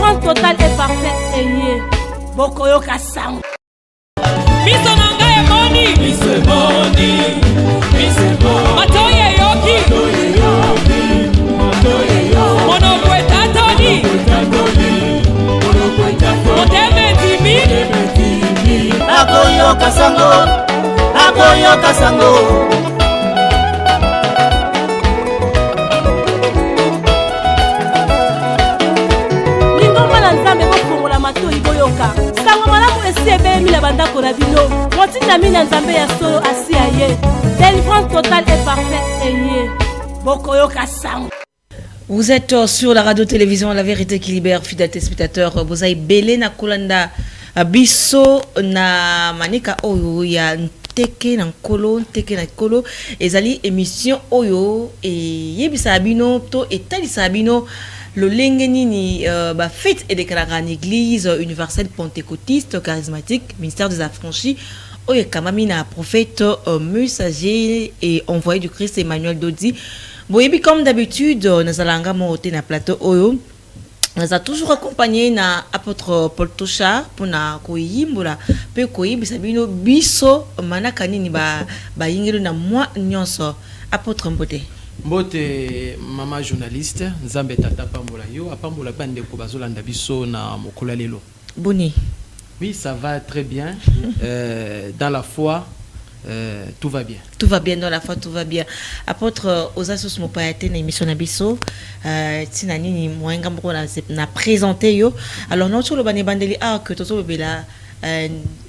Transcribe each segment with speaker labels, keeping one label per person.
Speaker 1: Délivrance totale et parfaite, Seigneur. Bokoyoka sang.
Speaker 2: Biso nanga emoni.
Speaker 3: Biso emoni. Biso emoni.
Speaker 2: Matoye yoki. Monokwe tatoni. Moteme timi.
Speaker 3: Akoyoka sango. Akoyoka sango.
Speaker 1: Sango malamu esi ebemi na bandako na bino motinda mina nzambe ya solo asi aye. Délivrance totale et parfaite, Seigneur. Bokoyoka sango.
Speaker 4: Vous êtes sur la radio-télévision La Vérité qui libère, fidèles téléspectateurs. Vous avez belé na kolanda biso na manika oyo ya teke na kolo ezali émission oyo e yebisa bino to etalisa bino le lengeni ba fête et déclaré en église universelle pentecôtiste charismatique ministère des affranchis oyo kamami na prophète messager et envoyé du Christ Emmanuel Dodi. Boyebi comme d'habitude nazalanga moté na plateau oyo nous a toujours accompagné na apôtre Paul Tosha pour na koyimbola pe koyibisa bino biso manaka nini ba yingelo na moi nyonso apôtre Mbote.
Speaker 5: Mbote mama journaliste Nzambe tata pambola yo apambola bande ko bazolanda biso na mokolo lelo.
Speaker 4: Boni.
Speaker 5: Oui, ça va très bien. Dans la foi tout va bien.
Speaker 4: Tout va bien dans la foi, tout va bien. Apôtre Osasus Mopayate na émission na biso tina nini moyenga moko na présenter yo. Alors non sur le bandeli que tozo bela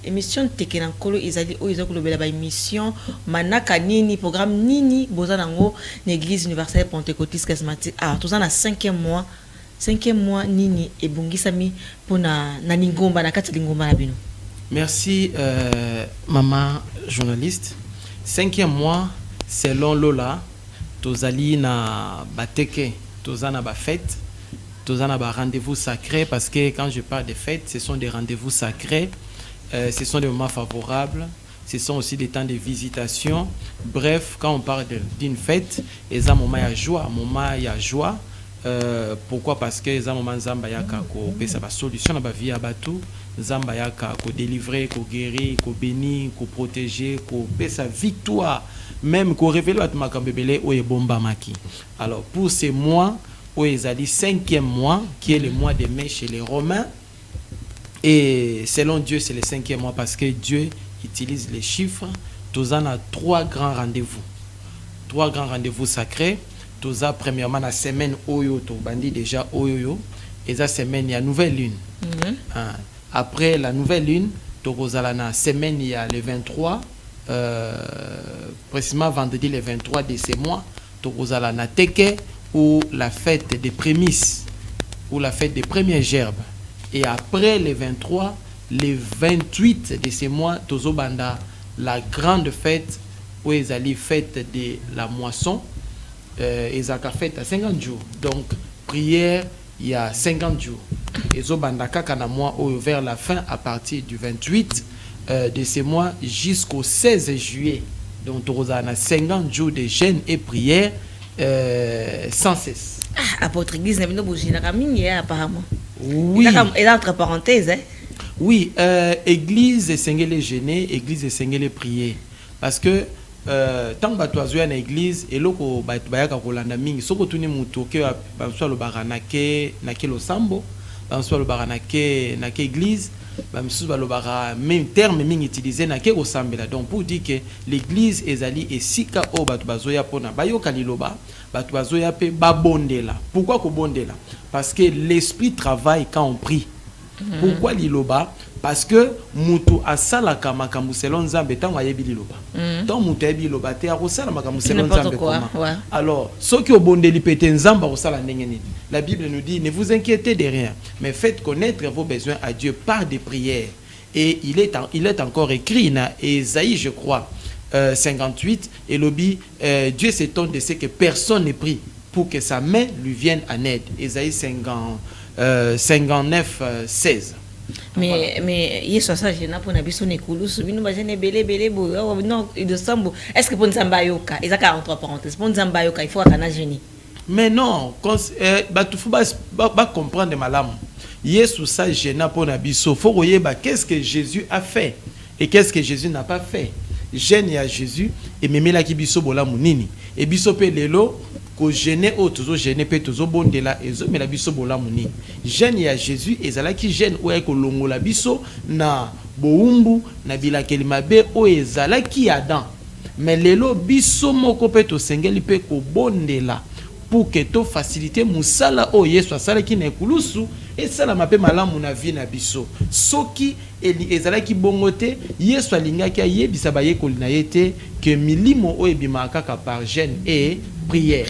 Speaker 4: émission teke na kolo ezali o ezako lobela ba émission manaka nini programme nini bozanango na église universelle pentecôtiste charismatique toza na 5e mois nini ebungisami pona na lingomba na kati lingomba na bino.
Speaker 5: Merci maman journaliste. 5e mois selon Lola tozali na bateke tozana ba fête tozana ba rendez-vous sacrés parce que quand je parle de fêtes ce sont des rendez-vous sacrés, ce sont des moments favorables, ce sont aussi des temps de visitation. Bref, quand on parle d'une fête, c'est un moment il y a joie. Pourquoi? Parce que c'est un moment Nzamba yaka ko pesa ba solution na ba vie ya batu, Nzamba yaka ko délivrer, ko guérir, ko bénir, ko protéger, ko pesa victoire, même ko révéler at makambebele o ebomba maki. Alors pour ces mois Oezali 5e mois, qui est le mois de mai chez les Romains. Et selon Dieu, c'est le 5e mois parce que Dieu utilise les chiffres. Toza a 3 grands rendez-vous. 3 grands rendez-vous sacrés. Toza premièrement la semaine Oyo, to bandi déjà Oyo. Et la semaine, il y a nouvelle lune. Après la nouvelle lune, Toza la semaine, il y a le 23. Précisément vendredi le 23 de ce mois. Toza la teke. Ou la fête des prémices, ou la fête des premières gerbes. Et après les 23, les 28 de ces mois, Tozobanda, la grande fête, où ils allaient fête de la moisson, ils ont fête à 50 jours. Donc, prière, il y a 50 jours. Et Zobanda Kakana mois, vers la fin, à partir du 28 de ces mois jusqu'au 16 juillet. Donc, Tozana 50 jours de jeûne et prière. Sans cesse.
Speaker 4: À votre église, apparemment.
Speaker 5: Oui.
Speaker 4: Et entre parenthèses, hein?
Speaker 5: Oui, église et sengele gêné, église et sengele prier. Parce que tant que tu as une église, et là, tu as un mingi, si tu as un baranake, le sambo, le baranake, église, même terme mingi utilisé nake osambela. Donc pour dire que l'église ezali esika o batu bazoya pona bayoka liloba batu bazoya pe babondela. Pourquoi ko bondela? Parce que l'esprit travaille quand on prie. Pourquoi liloba? Parce que mutu asalaka makambo selon Nzambe tango ayebi liloba. Tant mutu ayebi liloba te akosala makambo selon Nzambe comment? Alors, ceux qui obondeli pete Nzamba osala ndenge nini? La Bible nous dit ne vous inquiétez de rien, mais faites connaître vos besoins à Dieu par des prières. Et il est encore écrit dans Ésaïe, je crois, 58, et lobby Dieu s'étonne de ce que personne ne prie pour que sa main lui vienne en aide. Ésaïe 59, 16.
Speaker 4: Mais il y a ça j'ai na pona biso nekulusu bino ba jene belé non de sambo est-ce que pour Nzamba yoka ezaka entre parenthèses pour Nzamba yoka il faut kana génie.
Speaker 5: Mais non, bah tu faut pas comprendre malamu. Yesu sa gêna pour na biso. Faut koyeba qu'est-ce que Jésus a fait et qu'est-ce que Jésus n'a pas fait. Gêne ya Jésus et memela ki biso bola munini. Et biso pe lelo ko gêner o tozo gêner pe tozo bondela ezo mela biso bola munini. Gêne ya Jésus ezala ki gêne o ya ko longola biso na boumbu na bilakeli mabe o ezala ki Adam. Mais lelo biso moko pe to sengeli pe ko bondela pour que to faciliter musala o Yesu asala ki na ekulusu et sala mape malamu na vie na biso. Soki ezala ki bongote Yesu alingaki ayebisa ba yekoli na yete que milimo o ebimaka kaka par jeûne et prière.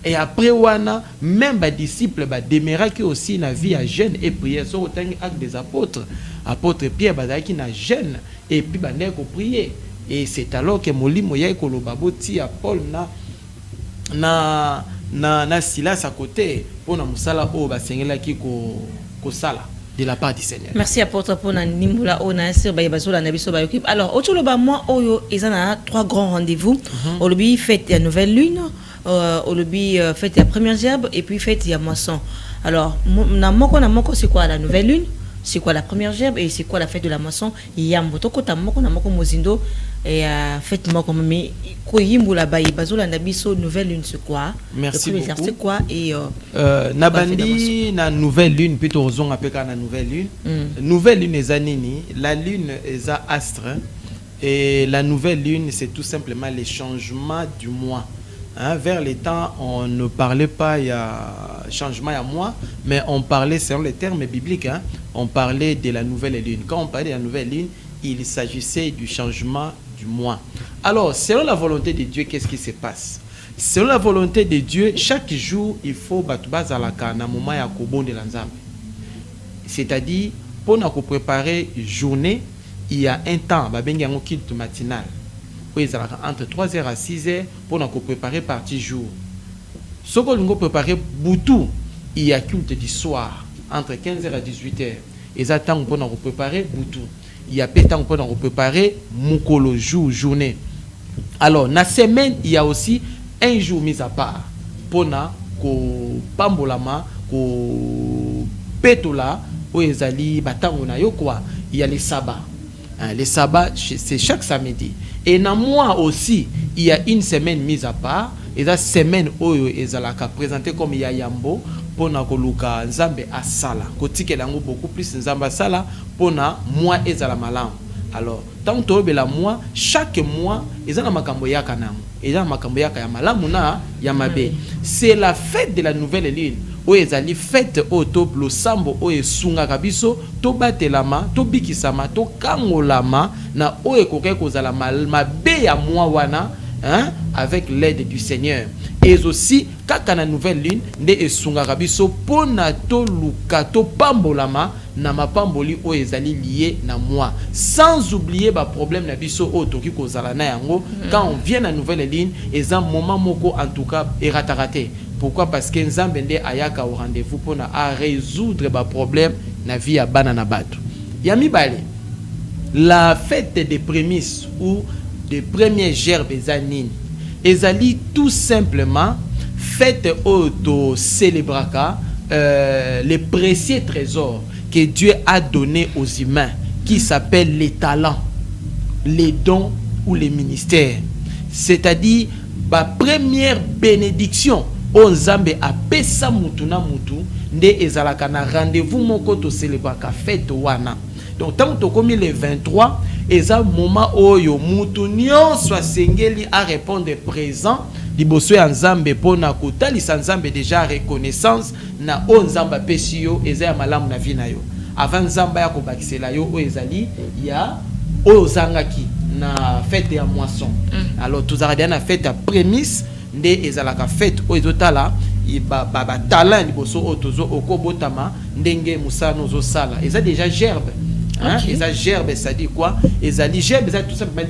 Speaker 5: Et après wana même ba disciples ba demeuraki aussi na vie à jeûne et prière. So autant acte des apôtres, apôtre Pierre bazaki na jeûne et puis ba ndeko prier. Et c'est alors que molimo ya ekoloba boti ya Paul na Silas à côté pour na musala o ba sengela ki ko sala de la part du Seigneur.
Speaker 4: Merci apôtre pour na nimula o na sir ba bazola na biso ba équipe. Alors otoloba moi oyo ezana 3 grands rendez-vous. Olobi fête la nouvelle lune, olobi fête la première gerbe et puis fête la moisson. Alors na moko c'est quoi la nouvelle lune? C'est quoi la première gerbe et c'est quoi la fête de la moisson? Yambo to kota moko na moko mozindo et fête moko mais ko yimbula ba bazola na biso nouvelle lune c'est quoi?
Speaker 5: Merci beaucoup.
Speaker 4: C'est quoi et
Speaker 5: na bandi na nouvelle lune plutôt ozonga peka na nouvelle lune. Nouvelle lune ezanini, la lune eza astre et la nouvelle lune c'est tout simplement les changements du mois. Hein, vers les temps, on ne parlait pas il y a changement à mois, mais on parlait selon les termes bibliques. Hein, on parlait de la nouvelle lune. Quand on parlait de la nouvelle lune, il s'agissait du changement du mois. Alors, selon la volonté de Dieu, qu'est-ce qui se passe? Selon la volonté de Dieu, chaque jour, il faut battre la kana moment ya kobon de l'anzambe. C'est-à-dire, pour nous préparer journée, il y a un temps, babengi yango culte matinal. Entre 3h à 6h pour nous préparer partie jour. Ce que nous préparer boutou, il y a culte du soir entre 15h à 18h. Et ça temps pour nous préparer boutou. Il y a peu temps pour nous préparer mukolo journée. Alors na semaine il y a aussi un jour mis à part pour na ko pambolama ko petola o ezali batango na yo quoi. Il y a les sabbats. Les sabbats c'est chaque samedi. Et dans moi aussi, il y a une semaine mise à part. Et la semaine où ils ont présenté comme Yayambo pour na koluka nzambe asala. Kotike lango beaucoup plus nzamba sala pour na moi ezala malam. Alors, tant que la mois, chaque mois, ils ont makambo yaka nango. Ils ont makambo yaka ya malamu na ya mabe. C'est la fête de la nouvelle lune. O ezali fête o to blosambo o esunga kabiso to batelama to bikisama to kangolama na o ekoke kozala mabe ya mwa wana hein avec l'aide du Seigneur. Et aussi kaka na nouvelle lune nde esunga kabiso pona to luka to pambolama na mapamboli o ezali lié na moi, sans oublier ba problème na biso o toki kozala na yango quand on vient na nouvelle lune et un moment moko en tout cas eratarate. Pourquoi? Parce que Nzambe nde ayaka au rendez-vous pour résoudre les problèmes na vie ya bana na bato. Yami bale. La fête des prémices ou des premières gerbes ezanine. Ezali tout simplement fête auto célébraka les précieux trésors que Dieu a donné aux humains qui s'appellent les talents, les dons ou les ministères. C'est-à-dire la première bénédiction o nzambe apesa mutu na mutu nde ezalaka na rendez-vous moko to célébraka fête wana. Donc tant to komi le 23 eza moment oyo mutu nyonso asengeli a répondre présent liboso ya nzambe pona kotalisa nzambe déjà reconnaissance na o nzamba apesi yo eza ya malamu na vie na yo. Avant nzamba ya kobakisela yo o ezali ya o zangaki na fête ya moisson. Alors tous arrêter na fête ya prémisse nde ezalaka fête o ezotala ba talent liboso o tozo okobotama ndenge musano zo sala eza déjà gerbe hein eza gerbe ça dit quoi ezali gerbe ça tout simplement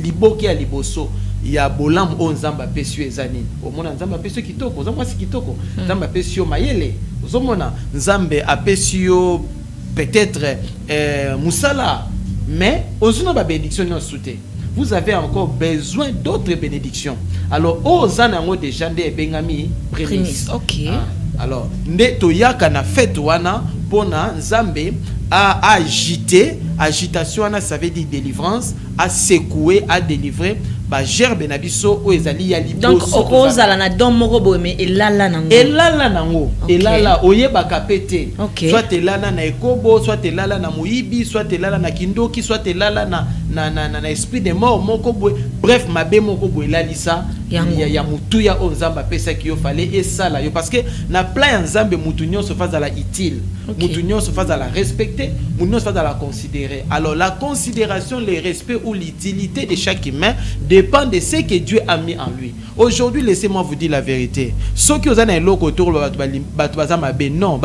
Speaker 5: liboke ya liboso ya bolam o nzamba pesio ezani omona nzamba pesio kitoko za mwasi kitoko nzamba pesio mayele ozomona nzambe apesio peut-être musala mais ozuna ba bénédiction no souté. Vous avez encore besoin d'autres bénédictions. Alors, aux anango déjà des bengami prémices.
Speaker 4: OK.
Speaker 5: Alors nde toyaka na fête wana pona nzambe à agiter, agitation wana ça veut dire délivrance, à secouer, à délivrer ba gerbe na biso o ezali ya liboso.
Speaker 4: Donc okozala na don moko boye mais elala nango.
Speaker 5: Elala nango, elala oyeba kapete. Soit elala na ekobo, soit elala na moyibi, soit elala na kindoki, soit elala na esprit de mort moko boye. Bref, mabe moko boye lalisa ya mutu ya onzamba pesa ki yo fallait et ça là yo parce que na plan nzambe mutu nyonso faza la utile. Mutu nyonso faza la respecter, mutu nyonso faza la considérer. Alors la considération, le respect ou l'utilité de chaque humain dépend de ce que Dieu a mis en lui. Aujourd'hui, laissez-moi vous dire la vérité. Ceux qui ont un lot autour de non,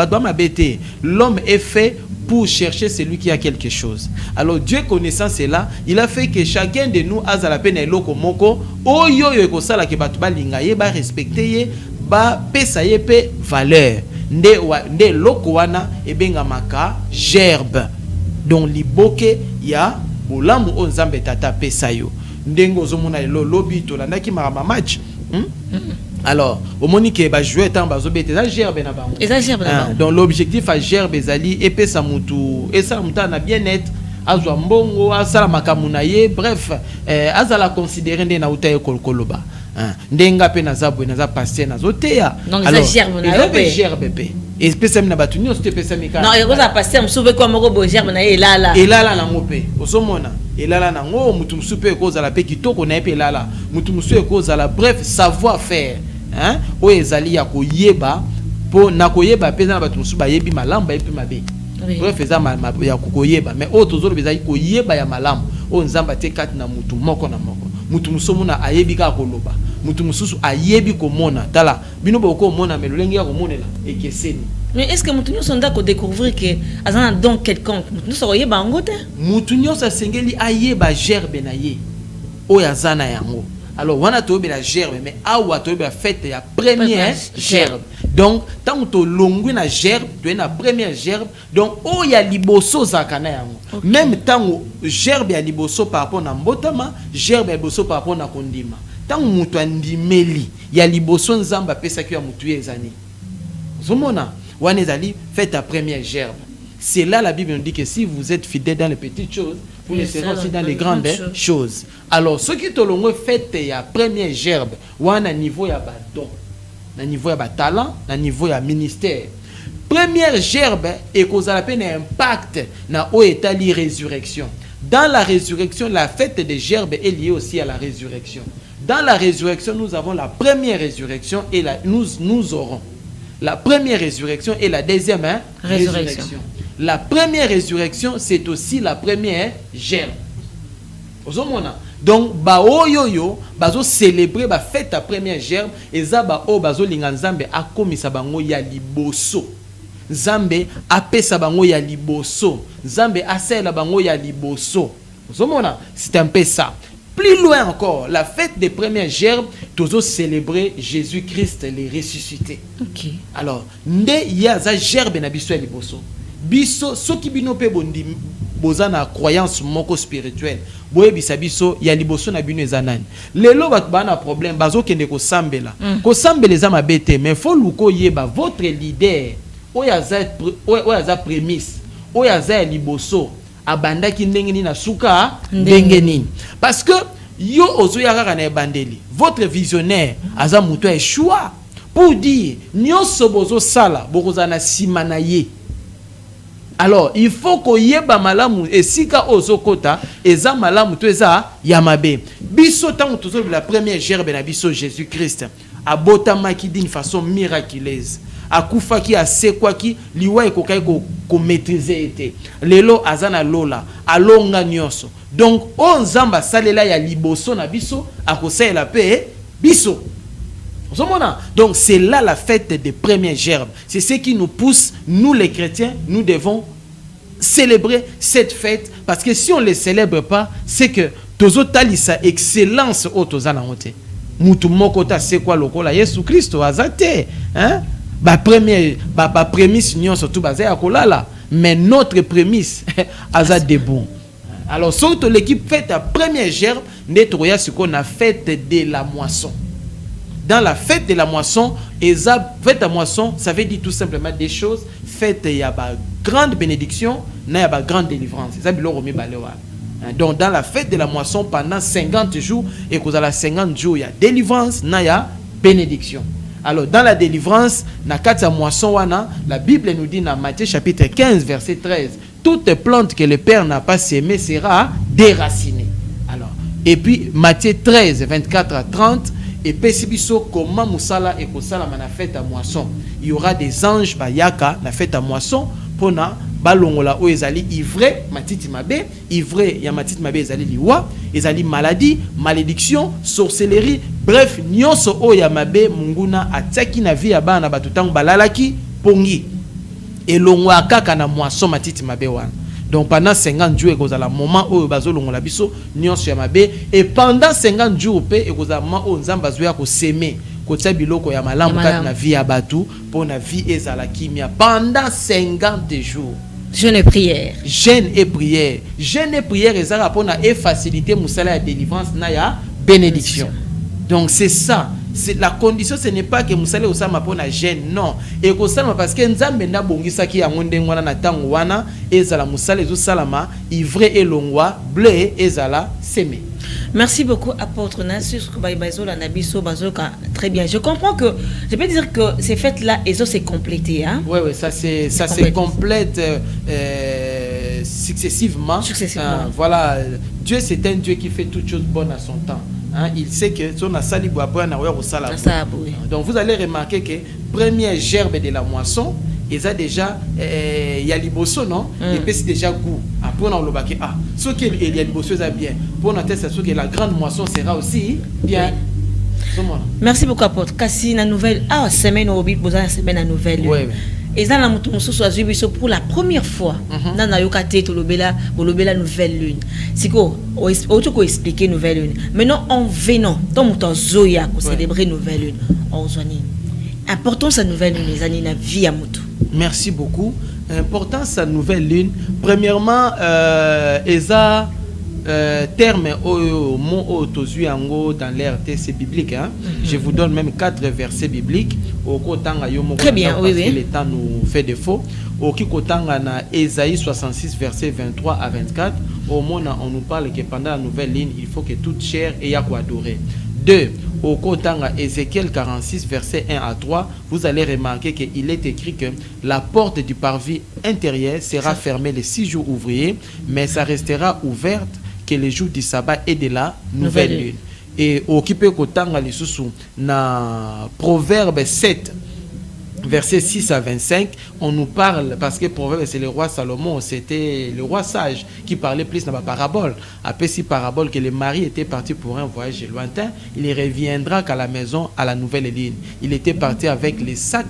Speaker 5: l'homme est fait pour chercher celui qui a quelque chose. Alors Dieu connaissant cela, il a fait que chacun de nous a la peine loko moko o yo yo ko sala ke batu ba lingaye ba respecter ba pesa ye pe valeur. Nde loko wana ebenga maka gerbe. Donc liboke ya bolamu o nzambe tata pesa yo. Ndengo zomona lo lobi to landa ki marama match. Alors, au monique ba jouer tant bazo bete za gerbe na bango. Et ça gerbe na bango. Donc l'objectif à gerbe zali et pesa mutu et ça muta na bien-être azwa mbongo asala makamuna ye bref azala considérer nde na utaye kolkoloba. Ndenga pe na zabwe na za passer na zoteya.
Speaker 4: Donc ça gerbe na yo pe.
Speaker 5: Gerbe pe. Et spécialement na batu nyonso te pesa mika.
Speaker 4: Non, et ça passer msube kwa moko bo gerbe na ye lala.
Speaker 5: Elala na ngope. Osomona. Elala na ngo mutu msupe ko za la pe kitoko na pe elala. Mutu msupe ko za la bref savoir faire. Hein? O ezali ya koyeba po na koyeba pesa na batu msuba yebi malamba epi mabe. Bref eza ya koyeba mais o tozolo bezali koyeba ya malamu. O nzamba te kati na mutu moko na moko. Mutu musomuna ayebi ka koloba. Mutu mususu ayebi komona. Tala bino boko mona melolenge ya komonela ekeseni.
Speaker 4: Mais est-ce que mutu nyoso ndako découvrir que azana don quelconque mutu nyoso koyeba ngo te?
Speaker 5: Mutu nyoso sengeli ayeba gerbe na ye. O yazana yango. Alors wana tobe la gerbe mais awa tobe la fête ya première gerbe. Donc tant to longwe na gerbe, to na première gerbe. Donc o ya liboso zakana yango. Même tant gerbe ya liboso par rapport na mbotama, gerbe ya liboso par rapport na kondima. Tant mutu andimeli ya liboso nzamba pesa ki ya mutu ezani. Zomona wana ezali fête ta première gerbe. C'est là la Bible nous dit que si vous êtes fidèles dans les petites choses, vous le serez aussi dans les grandes choses. Alors, ceux qui te l'ont fait, il y a première gerbe, ou à un niveau, il y a don, à un niveau, il y a talent, à un niveau, il y a ministère. Première gerbe, et cause à la peine impact dans où est la résurrection. Dans la résurrection, la fête des gerbes est liée aussi à la résurrection. Dans la résurrection, nous avons la première résurrection et nous aurons la première résurrection et la deuxième résurrection. La première résurrection, c'est aussi la première gerbe. Donc, yo bazo célébrer ba fête ta première gerbe et za ba o bazo linga nzambe akomisa bango ya liboso. Nzambe apesa bango ya liboso. Nzambe asela bango ya liboso. C'est un peu ça. Plus loin encore, la fête des premières gerbes, toujours célébrer Jésus-Christ les ressuscités.
Speaker 4: Ok.
Speaker 5: Alors, nde ya za gerbe na biso ya liboso. Biso soki bino pe bondi bozana croyance moko spirituelle. Boye bisa biso ya liboso na bino ezanani. Lelo bat bana problème bazo kende ko sambela. Ko sambela za mabete mais faut luko yeba votre leader oyaza prémisse. Oyaza ya liboso abandaki ndenge nini na suka ndenge nini. Parce que yo ozoya kaka na bandeli. Votre visionnaire aza muto e choix pour dire nyonso bozo sala bokozana simana ye. Alors, il faut que yeba malamu et sika ozokota eza malamu to eza yamabe. Biso tango tozo la première gerbe na biso Jésus-Christ abotamaki d'une façon miraculeuse. Akufaki asekwaki liwa ekokai ko maîtriser été. Lelo azana lola alonga nyonso. Donc on nzamba salela ya liboso na biso akosela pe biso. Donc c'est là la fête des premières gerbes. C'est ce qui nous pousse, nous les chrétiens, nous devons célébrer cette fête. Parce que si on ne les célèbre pas, c'est que tozo talisa excellence au tozana monte. Mutu mokota c'est quoi lokola Yesu Christ azate, hein? Ba prémisse nyon surtout basé à kolala, mais notre prémisse aza de bon. Alors surtout l'équipe fête la première gerbe, netroya ce qu'on a fête de la moisson. dans la fête de la moisson, fête de la moisson, ça veut dire tout simplement des choses. Fête, il y a grande bénédiction, il y a grande délivrance. Donc, dans la fête de la moisson, pendant 50 jours, et que vous avez 50 jours, il y a délivrance, il y a bénédiction. Alors, dans la délivrance, dans la moisson, la Bible nous dit dans Matthieu chapitre 15, verset 13, toute plante que le Père n'a pas sémée sera déracinée. Alors, et puis, Matthieu 13, 24 à 30, et Pesibiso, comment Moussala et Kosala na fête à moisson. Il y aura des anges, Bayaka, na fête à moisson, pour na balongola o ezali ivre, matiti mabe, ivre, ya matiti mabe ezali liwa, ezali maladie, malédiction, sorcellerie, bref, nyonso o ya mabe, munguna ataki na vie ya bana batutango balalaki, pongi. Et longwa kaka na moisson matiti mabe wana. Donc pendant 50 jours, il y a un moment où il y a et pendant 50 jours, il y a un moment où il y a s'aimer. Pendant 50 jours.
Speaker 4: Jeûne et prière.
Speaker 5: Jeûne et prière. Jeûne et prière, et faciliter la délivrance, la bénédiction. Donc c'est ça. La condition, ce n'est pas que Moussale Osama pour la gêne, non. Et que ça, parce que Nzambe na bongisa ki yangonde ngwana na tango wana ezala Moussale Ezo Salama, ivre et longwa, bleu ezala semé.
Speaker 4: Merci beaucoup, apôtre Nasus Kubaïbazo, Nabiso, Bazoka. Très bien. Je comprends que, je peux dire que ces fêtes-là, Ezo s'est complété. Hein?
Speaker 5: Oui, ça se complète successivement. Voilà, Dieu c'est un Dieu qui fait toutes choses bonnes à son temps. Hein, il sait que son asali boaboua na au sala. Donc vous allez remarquer que première gerbe de la moisson, ils a déjà il y a liboso non et puis c'est déjà goût. Après on a le baquet ce qui il y a liboso ça bien. Pour noter ça que la grande moisson sera aussi bien.
Speaker 4: Merci beaucoup apôtre. Kasi na nouvelle semaine au bit boza semaine à nouvelle.
Speaker 5: Oui.
Speaker 4: Et ça, pour la première fois, dans la nouvelle lune. C'est quoi? On peut expliquer nouvelle lune. Maintenant, en venant, dans mon Zoya, pour célébrer nouvelle lune, on se dit, importance à nouvelle lune, les années na vie à Moutou.
Speaker 5: Merci beaucoup. Importance à nouvelle lune. Premièrement, Eza. Terme mot ango dans l'RT biblique hein? Je vous donne même 4 versets bibliques au kotanga yomo.
Speaker 4: Très bien, oui, oui.
Speaker 5: Le temps nous fait défaut. Au kotanga na Ésaïe 66 versets 23 à 24 au mona on nous parle que pendant la nouvelle ligne il faut que toute chair ait à quoi adorer. 2 au kotanga Ézéchiel 46 versets 1 à 3 vous allez remarquer qu'il est écrit que la porte du parvis intérieur sera fermée les 6 jours ouvriers mais ça restera ouverte que les jours du sabbat et de la nouvelle lune. Et au Kipe Kotanga Lisusu, na Proverbe 7, verset 6 à 25, on nous parle, parce que Proverbe c'est le roi Salomon, c'était le roi sage qui parlait plus dans la parabole. Après si parabole que le mari était parti pour un voyage lointain, il ne reviendra qu'à la maison à la nouvelle ligne. Il était parti avec les sacs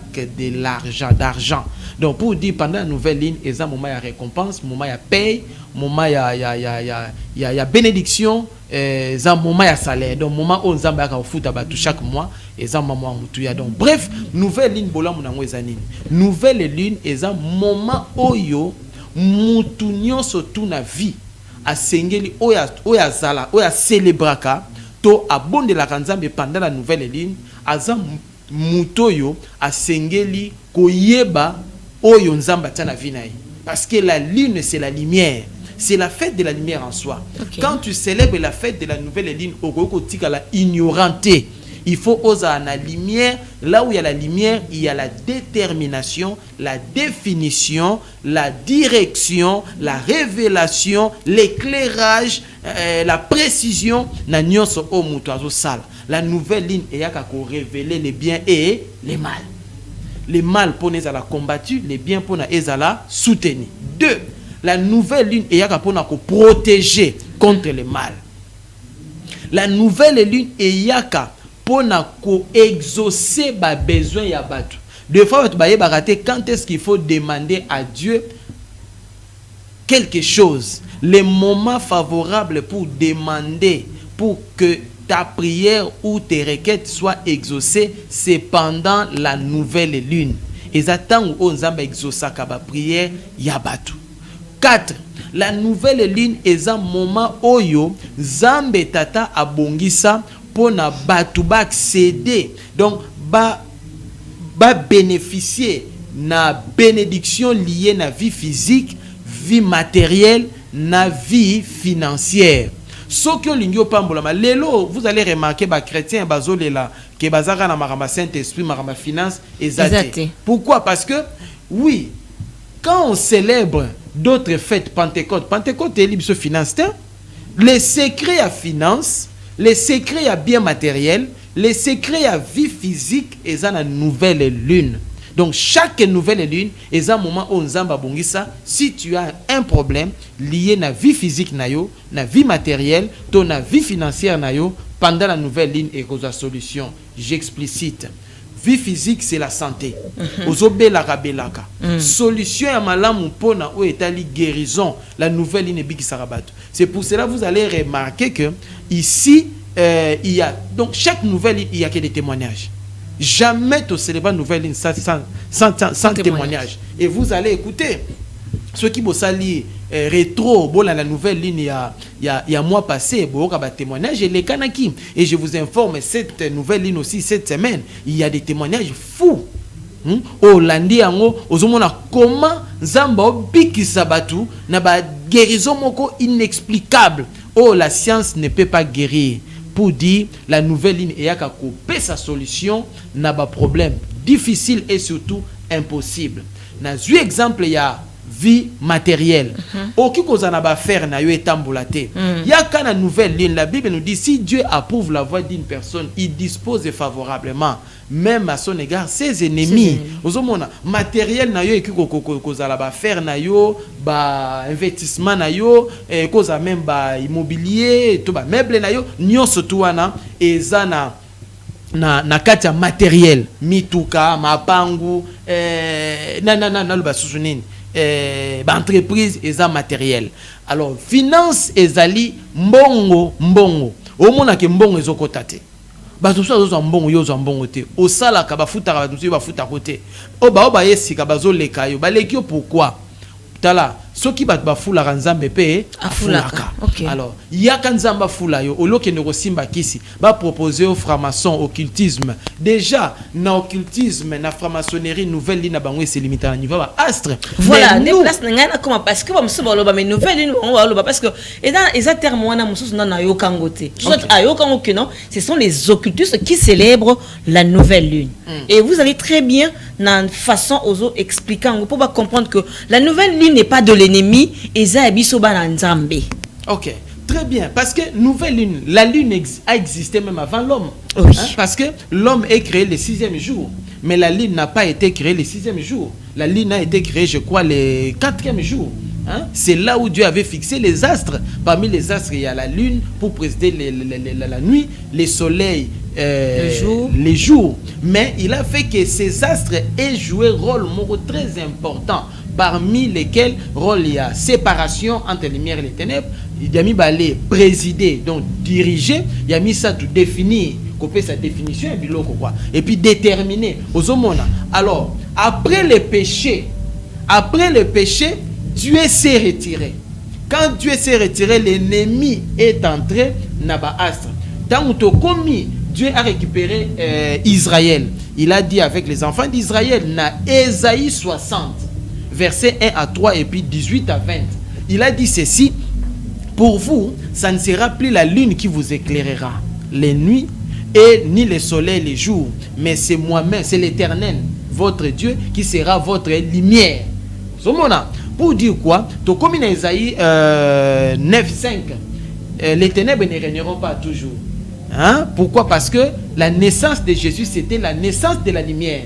Speaker 5: d'argent. Donc pour dire pendant la nouvelle ligne, il y a un moment de récompense, moment de paye, moment de bénédiction, un moment de salaire. Donc moment où on a foot chaque mois, et un moment où donc bref, nouvelle ligne bola mon angoizanine. Nouvelle ligne est un moment où yo mutunyo surtout na vie a sengeli oya zala oya célébraka to abonde la kanzambe pendant la nouvelle ligne azam mutoyo a sengeli koyeba oyo nzamba tana vie naï parce que la lune c'est la lumière. C'est la fête de la lumière en soi. Okay. Quand tu célèbres la fête de la nouvelle ligne, la ignoranté. Il faut oser la lumière. Là où il y a la lumière, il y a la détermination, la définition, la direction, la révélation, l'éclairage, la précision. La nouvelle ligne est à révéler les biens et les mal. Les mal pour les combattu, les biens pour les soutenu. 2. La nouvelle lune est là pour protéger contre le mal. La nouvelle lune est là pour exaucer les besoins ya batu. Des fois, quand est-ce qu'il faut demander à Dieu quelque chose? Les moments favorables pour demander, pour que ta prière ou tes requêtes soient exaucées, c'est pendant la nouvelle lune. Et attendent où on a exaucé la prière ya batu. 4. La nouvelle ligne est un moment où Zambe Tata abongisa pour na batu ba accéder donc ba bénéficier na bénédiction liée na vie physique, vie matérielle, na vie financière. Ce que l'ingio pambolama lelo vous allez remarquer ba chrétien bazolela ke bazaka na maramba Saint-Esprit maramba finance ezate. Pourquoi? Parce que oui, quand on célèbre d'autres fêtes, Pentecôte est libre sur finance, les secrets à finance, les secrets à bien matériel, les secrets à vie physique et ça la nouvelle lune. Donc chaque nouvelle lune est un moment où on zamba bongisa. Si tu as un problème lié à la vie physique nayo, na vie matérielle, ton vie financière nayo, pendant la nouvelle lune et cause solution. J'explicite. Vie physique c'est la santé. Ozobe la rabelaka. Solution à malamu pona ou etali guérison. La nouvelle ligne biki sarabato. C'est pour cela que vous allez remarquer que ici il y a donc chaque nouvelle ligne il y a que des témoignages. Jamais tu célèbres une nouvelle ligne sans témoignage. Et vous allez écouter ceux qui bossent rétro bon la nouvelle ligne il y a mois passé bon témoignage et les kanaki et je vous informe cette nouvelle ligne aussi cette semaine il y a des témoignages fous au landi ango ozomona comment nzamba bikisa batu na ba guérison moko inexplicable. Oh, la science ne peut pas guérir. Pour dire la nouvelle ligne et yaka couper sa solution n'a pas problème difficile et surtout impossible. Na zu exemple il y a vie matérielle. Aucun cause na ba faire na yo etambulate. Yaka na nouvelle ligne la Bible nous dit si Dieu approuve la voix d'une personne, il dispose favorablement même à son égard ses ennemis. Ozomona matériel na yo ekiko koza la ba faire na yo ba investissement na yo koza même ba immobilier to ba meuble na yo nyonso tuana ezana na kati ya matériel mituka mapangu na lo ba susunini ba entreprise eza matériel. Alors finance ezali mbongo omona ke mbongo ezokotate bato so zo mbongo yo zo mbongo te osala ka bafuta ka bato bafuta côté oba yesika bazoleka yo baleki yo pourquoi tala soki bato bafula nzambe pe afulaka. Alors yaka nzamba fula yo oloke ne kosimba kisi ba proposer au franc-maçon occultisme déjà na occultisme na franc-maçonnerie nouvelle ligne na bango c'est limité à niveau ba astre.
Speaker 4: Voilà des places ngana comment parce que ba muso ba loba mais nouvelle ligne on va loba parce que et dans les termes wana muso na yo kangote soit ayo kango que non ce sont les occultistes qui célèbrent la nouvelle lune. Et vous allez très bien dans façon aux autres expliquant pour pas comprendre que la nouvelle lune n'est pas de l'ennemi et ça biso ba nzambe.
Speaker 5: OK, très bien parce que nouvelle lune, la lune a existé même avant l'homme.
Speaker 4: Oui.
Speaker 5: Parce que l'homme est créé le 6e jour, mais la lune n'a pas été créée le 6e jour. La lune a été créée, je crois, le 4e jour. C'est là où Dieu avait fixé les astres. Parmi les astres, il y a la lune pour présider la nuit, les soleils, les jours. Mais il a fait que ces astres aient joué un rôle très important. Parmi lesquels rôle il y a séparation entre les lumières et les ténèbres. Il y a mis balai présider, donc diriger. Il y a mis ça tout définir, copier sa définition et puis déterminer aux hommes. Alors après le péché, Dieu s'est retiré. Quand Dieu s'est retiré, l'ennemi est entré dans l'astre. Tant que commis, Dieu a récupéré Israël. Il a dit avec les enfants d'Israël, na Ésaïe 60. Versets 1 à 3 et puis 18 à 20. Il a dit ceci, pour vous, ça ne sera plus la lune qui vous éclairera les nuits et ni le soleil les jours, mais c'est moi-même, c'est l'Éternel, votre Dieu, qui sera votre lumière. Pour dire quoi? Comme in Isaïe 9:5, les ténèbres ne régneront pas toujours. Pourquoi? Parce que la naissance de Jésus, c'était la naissance de la lumière.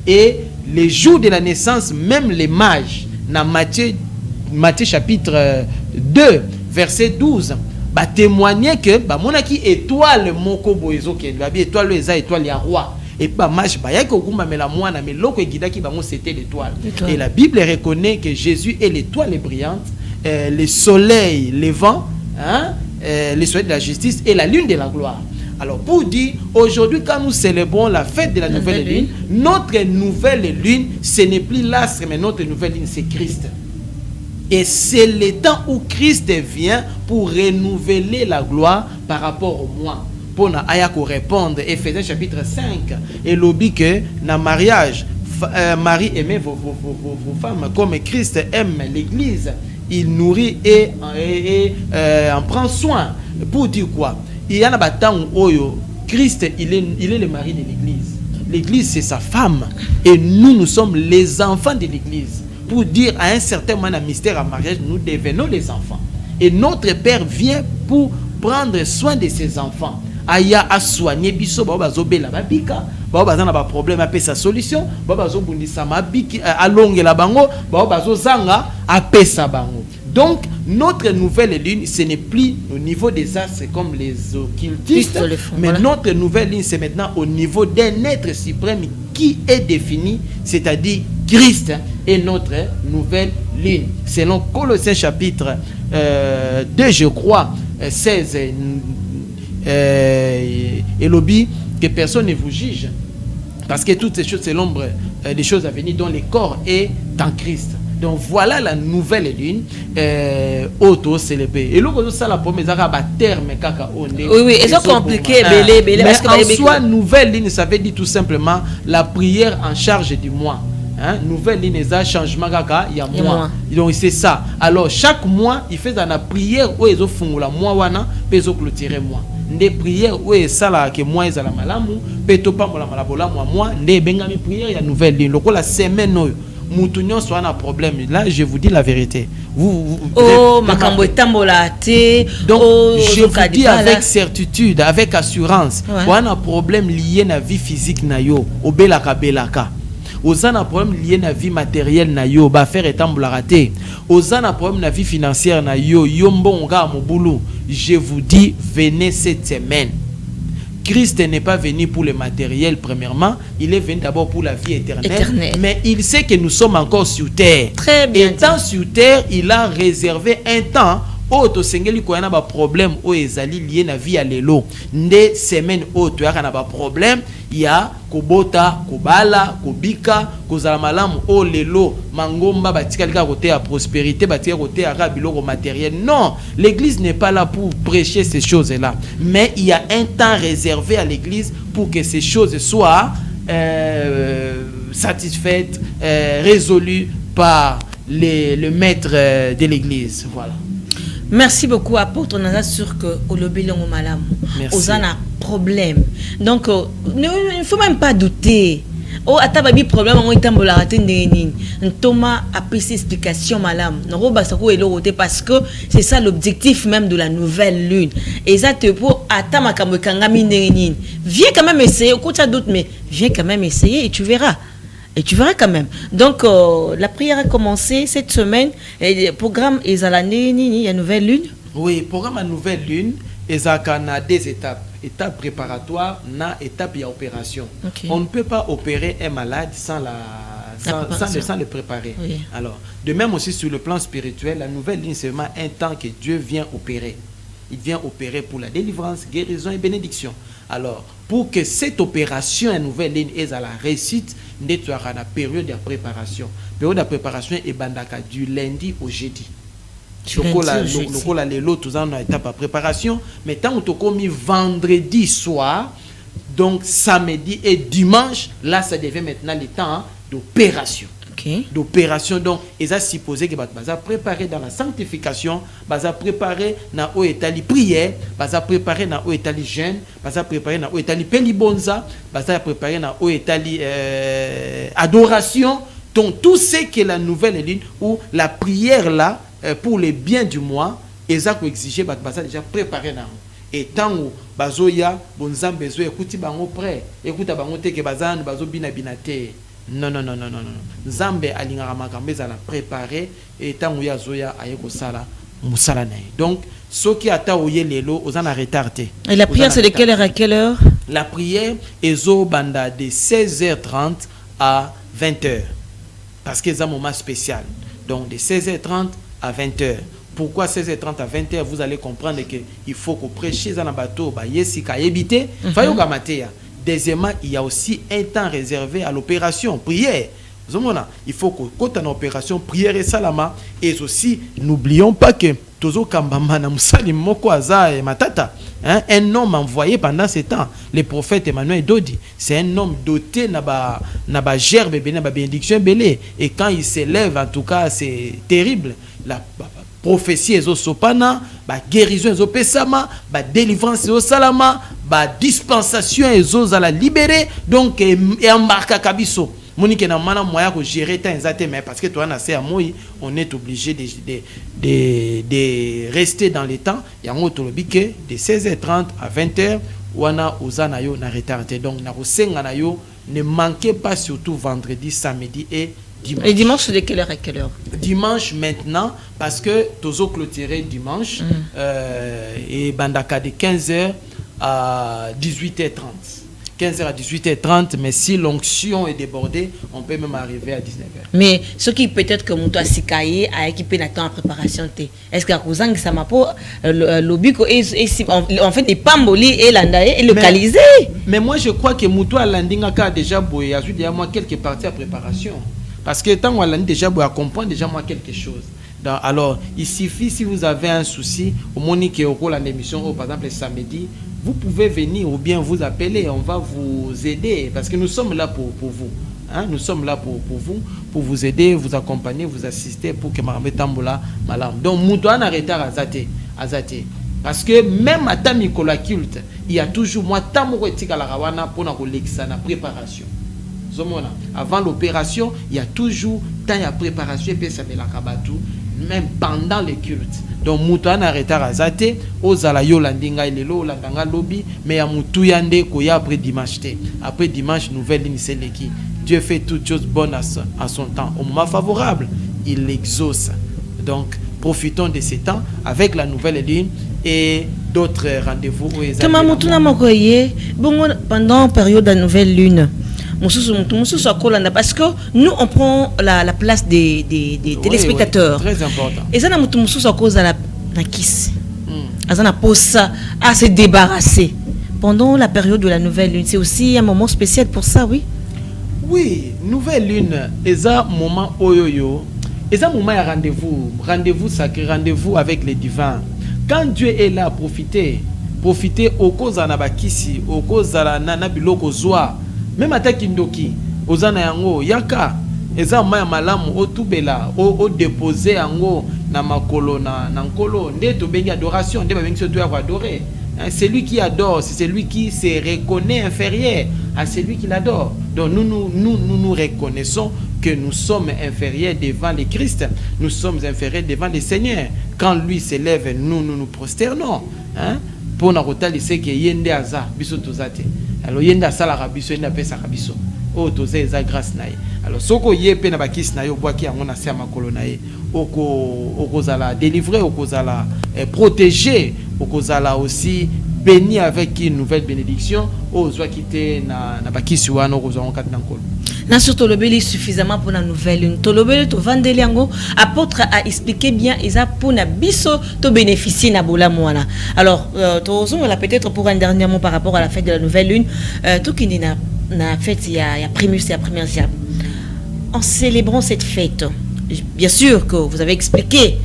Speaker 5: Et les jours de la naissance, même les mages, dans Matthieu chapitre 2, verset 12, témoigner que monaki étoile moko boezo ke étoile étoile ya roi et pas mage ba yaki okuma mela mwana mais loko egidaki bango c'était l'étoile. Et la Bible reconnaît que Jésus est l'étoile brillante, le soleil levant, le soleil de la justice et la lune de la gloire. Alors pour dire, aujourd'hui quand nous célébrons la fête de la nouvelle lune, notre nouvelle lune, ce n'est plus l'astre, mais notre nouvelle lune, c'est Christ. Et c'est le temps où Christ vient pour renouveler la gloire par rapport au moi. pour na aya ko répondre. Éphésiens chapitre 5 et lobby que na mariage Marie aimez vos femmes comme Christ aime l'église. Il nourrit et en prend soin. Pour dire quoi? Il y a un temps où Christ il est le mari de l'église. L'église c'est sa femme et nous sommes les enfants de l'église. Pour dire à un certain moment un mystère à mariage, nous devenons les enfants. Et notre Père vient pour prendre soin de ses enfants. Aya a soigné biso ba zobela ba bika ba bazana ba problème a sa solution ba bazobundisa mabiki alongela bango ba bazozanga a pesa bango. Donc notre nouvelle ligne ce n'est plus au niveau des astres comme les occultistes mais voilà. Notre nouvelle ligne c'est maintenant au niveau d'un être suprême qui est défini, c'est-à-dire Christ est notre nouvelle ligne. Selon Colossiens chapitre 2 je crois 16 et lobby que personne ne vous juge parce que toutes ces choses c'est l'ombre des choses à venir dont le corps est en Christ. Donc voilà la nouvelle lune auto célébrer et l'autre ça la première terme kaka onde
Speaker 4: oui c'est compliqué belé
Speaker 5: parce que en soi nouvelle ligne ça veut dire tout simplement la prière en charge du mois. Hein? Nouvelle ligne ça changement kaka il y a mois. Donc c'est ça. Alors chaque mois il fait dans la prière où ils font la mois wana peso clôturer mois. Des prières où ça là que moi ils la malamu peto pas la malabola moi des bengami prière il y a nouvelle ligne. Donc la semaine Moutounion soit un problème. Là, je vous dis la vérité. Donc, je vous dis avec certitude, avec assurance, on a un problème lié à la vie physique na yo, au belaka belaka. On a un problème lié à la vie matérielle na yo, ba faire étamboula raté. On a un problème na vie financière na yo, yombo nga mo boulot. Je vous dis, venez cette semaine. Christ n'est pas venu pour le matériel premièrement, il est venu d'abord pour la vie éternelle. Mais il sait que nous sommes encore sur terre.
Speaker 4: Très bien.
Speaker 5: Étant sur terre, il a réservé un temps auto sengeli ko yana ba problème o ezali lié na vie à lelo. Nde semaine auto ya kana ba problème ya kobota, kobala, kobika, kozala malamu o lelo mangomba batikali ka côté à prospérité, batikali côté à rabiloko matériel. Non, l'église n'est pas là pour prêcher ces choses-là, mais il y a un temps réservé à l'église pour que ces choses soient satisfaites, résolues par le maître de l'église. Voilà.
Speaker 4: Merci beaucoup, apôtre. On a sûr que au lobelongo malam, on a un problème. Donc, il ne faut même pas douter. Oh, atababi problème, on est en bolarate n'eni. Thomas a pris ses explications malam. Non, basako et l'autre parce que c'est ça l'objectif même de la nouvelle lune. Et ça te pour atama kamokangami n'eni. Viens quand même essayer. Au tu as doute, mais viens quand même essayer et tu verras. Et tu verras quand même. Donc, la prière a commencé cette semaine. Et le programme est à l'année, il y a une nouvelle lune.
Speaker 5: Oui, le programme à nouvelle lune est à deux étapes. Étape préparatoire, étape opération. Okay. On ne peut pas opérer un malade sans le préparer. Oui. Alors, de même aussi sur le plan spirituel, la nouvelle ligne, c'est vraiment un temps que Dieu vient opérer. Il vient opérer pour la délivrance, guérison et bénédiction. Alors, pour que cette opération à nouvelle ligne ait à la réussite, nous avons une période de préparation. La période de préparation est du lundi au jeudi. L'autre, nous avons une étape de préparation. Mais tant que nous avons vendredi soir, donc samedi et dimanche, là, ça devient maintenant le temps d'opération. Okay. D'opération, donc ils ont supposé que va préparer dans la sanctification, va préparer dans où est la prière, va préparer dans où est la jeûne, va préparer dans où est la pelibonza, va préparer dans où est la adoration. Donc tout ce que la nouvelle ligne ou la prière là pour le bien du mois, ils ont exigé va déjà préparer dans. Et tant où bazoya bonzam besoin écouter bango prêt, écouter bango te que bazan bazo binabinate. Non. Zambe alingara makambe za la préparer et tant où ya zoya ayeko sala musala na. Donc ce qui ata oye lelo ozana retardé.
Speaker 4: Et la prière c'est de quelle heure à quelle heure?
Speaker 5: La prière est au banda de 16h30 à 20h. Parce que c'est un moment spécial. Donc de 16h30 à 20h. Pourquoi 16h30 à 20h? Vous allez comprendre qu'il faut que prêchiez dans un bateau, yesika ebité, fayo gamateya. Deuxièmement, il y a aussi un temps réservé à l'opération, prière. Il faut que quand on a opération prière et salama, et aussi n'oublions pas que Tozo Kambama na musali moko aza et matata, un homme envoyé pendant ce temps, le prophète Emmanuel Dodi, c'est un homme doté na ba gerbe na ba bénédiction belé, et quand il s'élève en tout cas c'est terrible, la prophétie ezo sopana, ba guérison ezo pesama, ba délivrance ezo salama, ba dispensation ezo zala libéré, donc et embarka kabiso. Monique na mana moyen ko gérer ta exactement, mais parce que toi na c'est à moi, on est obligé de rester dans les temps. Il y a un autre que de 16h30 à 20h wana ozana yo na retardé, donc na kosenga na yo ne manquez pas, surtout vendredi, samedi et dimanche.
Speaker 4: Et dimanche de quelle heure à quelle heure? Dimanche
Speaker 5: maintenant, parce que tozo clôturer dimanche et bandaka de 15h à 18h30. 15h à 18h30, mais si l'onction est débordée, on peut même arriver à 19h.
Speaker 4: Mais ce qui peut-être que mon toit sikaye a équipé la temps en préparation, est-ce que la ça m'a pas l'obico en fait des pamboli et l'andaye et localisé.
Speaker 5: Mais moi je crois que Moutou Landinga a déjà boyé, a déjà moi quelques parties à préparation. Parce que tant qu'on a déjà boyé, comprendre déjà moi quelque chose. Alors il suffit, si vous avez un souci, au Monique et au cours de l'émission, par exemple le samedi, vous pouvez venir ou bien vous appeler, on va vous aider parce que nous sommes là pour vous. Nous sommes là pour vous aider, vous accompagner, vous assister pour que Maramé Tambola malam. Donc, Moutouan arrête à Zate. Parce que même à Tamikola culte, il y a toujours moi Tamoro Tika la Rawana pour la préparation. Avant l'opération, il y a toujours temps de préparation et puis ça met la kabatou, même pendant le culte. Donc Moutouan arrête à Zate, Ozala yo landinga ilelo landanga lobby, mais à Moutouande koya après dimanche. Après dimanche, nouvelle ligne c'est l'équipe. Dieu fait toutes choses bonnes à son temps. Au moment favorable, il exauce. Donc, profitons de ces temps avec la nouvelle ligne et d'autres rendez-vous.
Speaker 4: Pendant la période de la nouvelle lune, parce que nous, on prend la place des téléspectateurs.
Speaker 5: Oui, très important.
Speaker 4: Et ça, nous à cause de la kiss. À se débarrasser. Pendant la période de la nouvelle lune, c'est aussi un moment spécial pour ça, oui?
Speaker 5: Oui, nouvelle lune, c'est un moment oyoyo, c'est un moment de rendez-vous sacré, rendez-vous avec les divins. Quand Dieu est là, profitez au cause de la bakisi, au cause de la nanabiloko zoa, même à Takindoki, aux anayango, yaka, c'est un moment malamu, au tubela, au déposer ango, na makolo, na nkolo, ne to bengi adoration, ne bengi se doit adorer. C'est lui qui adore, c'est celui qui se reconnaît inférieur à celui qui l'adore. Donc nous reconnaissons que nous sommes inférieurs devant le Christ, nous sommes inférieurs devant le Seigneur. Quand lui s'élève, nous prosternons. Pour nous il sait que yende aza biso tozate. Alors yende asala rabiso yende apesa rabiso. Oh toze eza grâce nae. Alors soko yepe na bakis na yo boaki yango na se makolo nae. Okozala délivrer, okozala protéger, okozala aussi béni avec une nouvelle bénédiction. Ozoa quitter na bakisi wana okozala kat na nkolo.
Speaker 4: Na surtout le béli suffisamment pour la nouvelle lune. To lobele to vandeliango apôtre a expliqué bien eza pour na biso to bénéficier na bola mwana. Alors on l'a peut-être pour un dernier mot par rapport à la fête de la nouvelle lune. Tout qui dit na fête il y a primus et la première gerbe. En célébrant cette fête, bien sûr que vous avez expliqué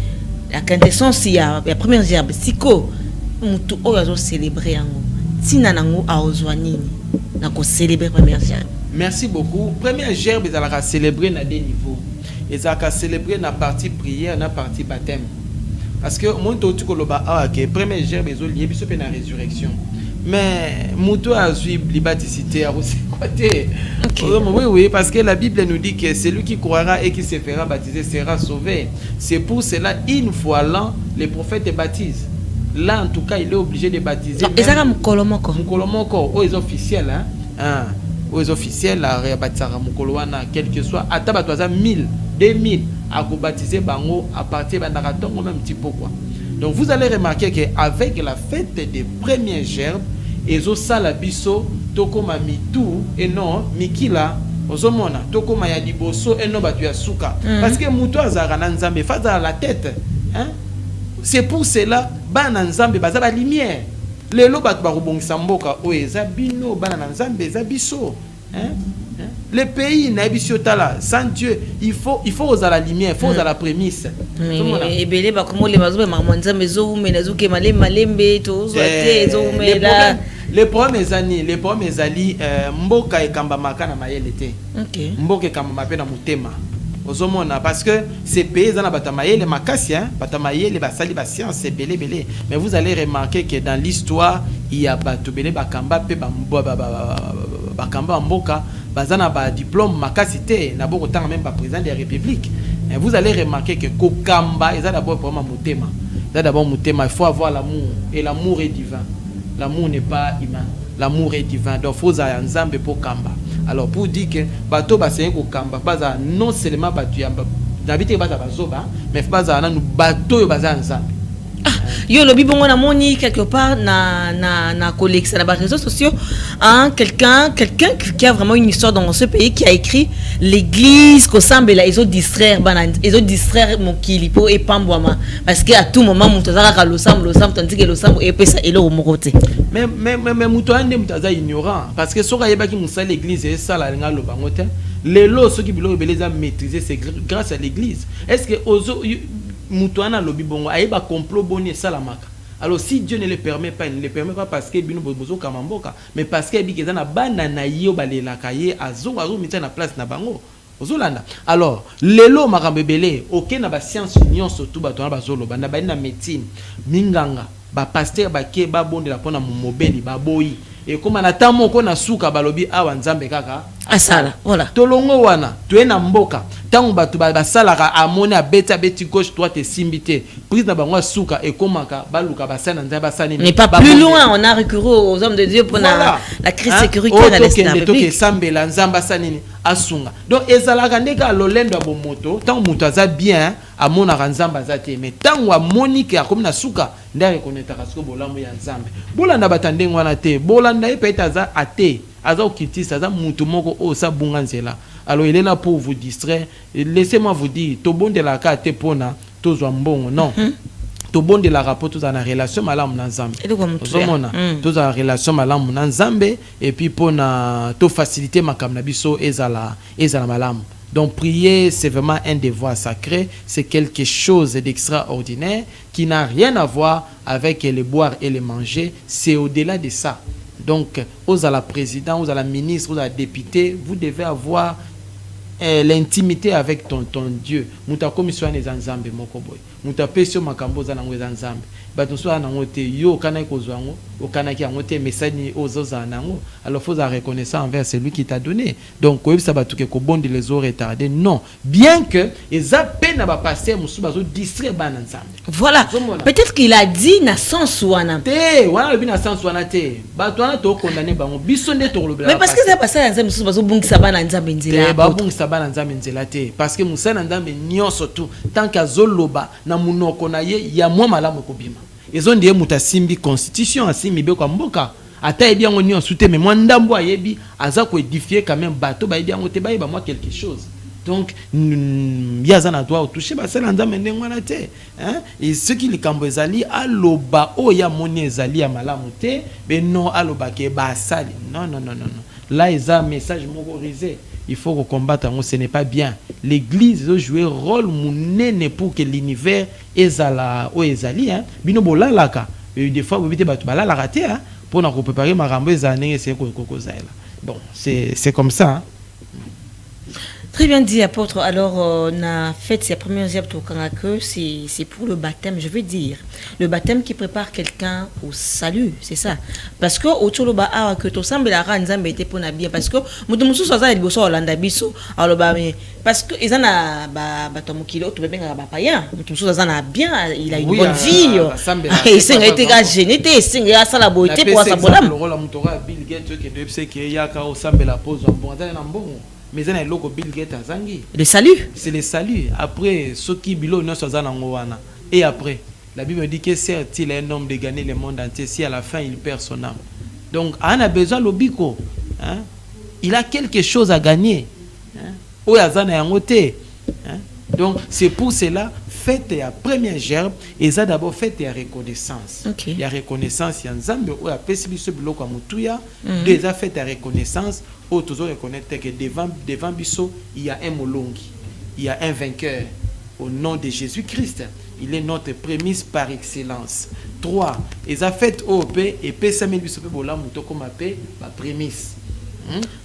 Speaker 4: la quintessence il y a la première gerbe siko mutu oyo célébrer yango. Tina nango a ozwanini na ko célébrer première gerbe.
Speaker 5: Merci beaucoup. Première gerbe, ils allaient célébrer à des niveaux. Ils allaient célébrer dans la partie prière, dans la partie baptême. Parce que moi, je première gerbe, ils ont lié la résurrection. Mais Moutou a suivi l'ibadicité à oui, parce que la Bible nous dit que celui qui croira et qui se fera baptiser sera sauvé. C'est pour cela, une fois l'an, les prophètes baptisent. Là, en tout cas, il est obligé de baptiser.
Speaker 4: Ils ont Mkolomoko.
Speaker 5: Mkolomoko, ils officiels, aux officiels la réabatisara mukolowana quel que soit ataba toza 1000 2000 à baptiser bango à partir bandaraton même petit peu quoi. Donc vous allez remarquer que avec la fête des premières gerbes ezo sala biso tokoma mitu et non mikila ozomona tokoma ya liboso et non batu ya suka parce que mutu azara na nzambe faza la tête c'est pour cela bana nzambe baza ba lumière. Les lois battent barubong samboka o ezabino bana nzambe ezabiso le pays naibisiotala sans Dieu il faut aux à la lumière, il faut aux à la prémisse.
Speaker 4: Mais belé ba comment les mazo mamanza mezo menazo ke malembe to zoate zo mela.
Speaker 5: Les premiers années, mboka ekamba makana mayele te.
Speaker 4: OK.
Speaker 5: Mboka ekamba mapena mutema. Ozomona parce que ces pays dans la batamayele makasi hein, batamayele basali ba science c'est belé. Mais vous allez remarquer que dans l'histoire, il y a bato belé bakamba pe bakamba mboka bazana ba diplôme makasi te na boko tanga même ba président de la République. Et vous allez remarquer que kokamba ils ont d'abord vraiment mutema. D'abord mutema, il faut avoir l'amour et l'amour est divin. L'amour n'est pas humain. L'amour est divin. Donc, il faut avoir un nzambe pour kamba. Alors, pour dire que bateau basen ko kamba, pas non seulement bateau, d'habitude pas bazoba, mais pas un bateau basen nzambe.
Speaker 4: Yo lobi bongo na moni quelque part na collègue sur les réseaux sociaux hein, quelqu'un qui a vraiment une histoire dans ce pays qui a écrit l'église ko sambela ils ont distraire mokili po et pambwama parce que à tout moment mutazaka ka losambo tandis que losambo et pesa elo mokote
Speaker 5: mais muto ande mutaza ignorant parce que soka yeba ki musala l'église et ça la ngalo bangote les lots ceux qui bilo beleza maîtriser c'est grâce à l'église. Est-ce que ozo Moutouana lobi bongo aïba complot boni salamaka. Alors si Dieu ne le permet pas, il ne le permet pas parce que bino bozo kamamboka, mais parce que bikeza na banana yo balela kaye azo mita na place na bango. Ozolanda. Alors lelo makambebele OK na ba science union surtout batona bazolo banda ba na médecine minganga ba pasteur ba ke ba bonde la pona mobeli ba boyi et comme na tamo ko na suka balobi awa nzambe kaka
Speaker 4: asala voilà
Speaker 5: tolongo wana tuena mboka tango batu basalaka amona beti gauche droite et simbité prise na bango suka et komaka baluka basana nzambe basani
Speaker 4: mais pas plus loin on a recouru aux hommes de Dieu pour la crise sécuritaire à l'Est
Speaker 5: donc sambela nzambe basani asunga donc ezalaka ndeka lolendo ya bomoto tango mutu aza bien amona nzambe azate mais tango amoni ke akomi na suka ndare konetaka siko bolamu ya nzambe bolanda batandengo wana te bolanda e peut-être aza ate aza okitisa aza mutu moko o sa bunga nzela. Alors il est là pour vous distraire. Laissez-moi vous dire to bon de la carte pona to zo mbongo non to bon de la rapport to za na relation malamu na nzambe ozomona to za relation malamu na nzambe et puis pona to faciliter makambo na biso ezala malamu. Donc prier, c'est vraiment un devoir sacré, c'est quelque chose d'extraordinaire qui n'a rien à voir avec le boire et le manger, c'est au-delà de ça. Donc, aux à la présidente, aux à la ministre, aux à la députée, vous devez avoir l'intimité avec ton Dieu. Muta commission les ensemble mokoboy. Muta pesio makambo za nango ensemble. Bato so nango te yo kana ko zwango, o kana ki ango te message ni ozoza nango. Alors faut reconnaître envers celui qui t'a donné. Donc ko yebisa bato ke ko bondi les eaux retardées. Non, bien que eza pena ba passer musu bazo distraire ban ensemble.
Speaker 4: Voilà. Peut-être qu'il a dit na sens wana.
Speaker 5: Te, wana le na sens wana te. Bato wana to condamner bango biso nde to lobela.
Speaker 4: Mais parce que ça passer ensemble musu bazo bungisa ban ensemble nzela.
Speaker 5: Ba bungisa ban ensemble nzela te parce que musa nzambe nyonso tout tant qu'azoloba na munoko na ye ya mwa malamu kobima. Ils ont dit muta simbi constitution asimi be kwa mboka ata ebi yango nyonso te mais mwa ndambo ayebi aza ko édifier quand même bato ba ebi yango te ba moi quelque chose. Donc yazana doit toucher ba sala nzambe ndengwana te hein et ce qui likambo ezali aloba o ya moni ezali ya malamu te mais non aloba ke ba sali non là ils a message mokorisé. Il faut combattre, ce n'est pas bien. L'église doit jouer un rôle monene pour que l'univers ezala o ezali hein. Bino bola laka. Des fois vous mettez batu bala la raté hein pour nous préparer ma rambo ezane c'est koko zaela. Bon, c'est comme ça hein.
Speaker 4: Très bien dit, apôtre. Alors, on a fait ces premières étapes au Kanaka, c'est pour le baptême, je veux dire. Le baptême qui prépare quelqu'un au salut, c'est ça. Parce que, au Tcholoba, que tout semble la ranzambe était pour bien. Parce que, Moutoumoussou, ça a été beau, Hollanda Bissou. Alors, parce que, ils en a, Batomokilo, tout le monde a païen. Moutoumoussou, ça a bien, il a une bonne vie. Et c'est un été gêné, c'est un la beauté pour sa bonne âme.
Speaker 5: Le rôle à Moutora, Bill Gates, qui est là, au Sambe la pose, bon, mais c'est un logo Bill Gates à Zangi.
Speaker 4: Le salut.
Speaker 5: C'est le salut. Après, ce qui bilo non soit en et après, la Bible dit que certes il est un homme de gagner le monde entier si à la fin il perd son âme. Donc, on a besoin de l'obiko. Hein? Il a quelque chose à gagner. Hein? Donc, Donc c'est pour cela fête ya première gerbe et ça d'abord fête ya reconnaissance.
Speaker 4: Okay.
Speaker 5: Ya reconnaissance ya nzambe o apesi biso biloko mutuya. Déjà fête ya reconnaissance o toujours reconnaître que devant biso il y a un molongi, il y a un vainqueur au nom de Jésus-Christ. Il est notre prémisse par excellence. 3. Et ça fait OP et P5 biso pe bola muto comme appelé la prémisse.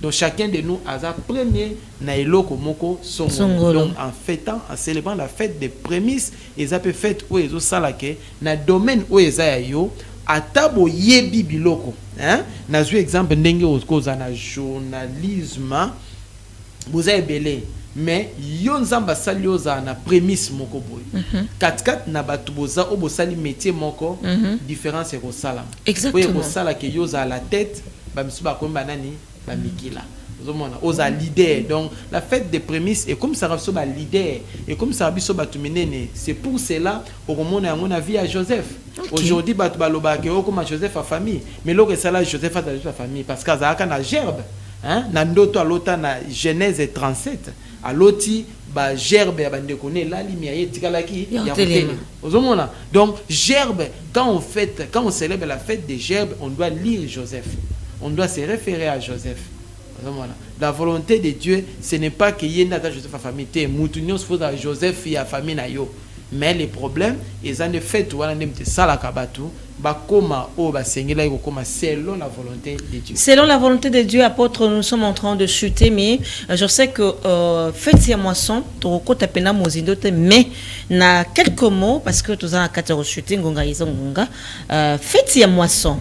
Speaker 5: Donc chacun de nous a sa première nailoko moko songolo. Donc en fêtant, en célébrant la fête des prémices, et ça peut fête où ils ont salake na domaine où ils ont yo atabo yebi biloko. Na joué exemple ndenge okoza na journalisme vous avez belé mais yo nzamba sali oza na prémisse moko boy. Kat na batu boza o bosali métier moko différence e ko sala.
Speaker 4: Exactement.
Speaker 5: Ko sala ke yo za la tête ba misu ba ko banani ba mikila. Oza leader. Donc la fête des prémices et comme ça rabiso ba leader et comme ça rabiso ba tuminene, c'est pour cela au monde on a vie à Joseph. Okay. Aujourd'hui batu baloba ke o comme Joseph a famille, mais lo que ça là Joseph a sa famille parce que ça a na gerbe. Na ndoto alota na Genèse 37 aloti ba gerbe ya bandeko ne la limia yetikalaki ya hôtel. Ozomona. Donc gerbe quand on célèbre la fête des gerbes, on doit lire Joseph. On doit se référer à Joseph. La volonté de Dieu, ce n'est pas que yenda ta Joseph a famille te mutunyo se à Joseph ya famille na yo. Mais les problèmes, ils ont fait ou on ça la kabatu. Selon la volonté de Dieu.
Speaker 4: Selon la volonté de Dieu, apôtre, nous sommes en train de chuter, mais je sais que faites ya moisson, mais na quelques mots, parce que tout ça a 4 chuter, faites ya moisson,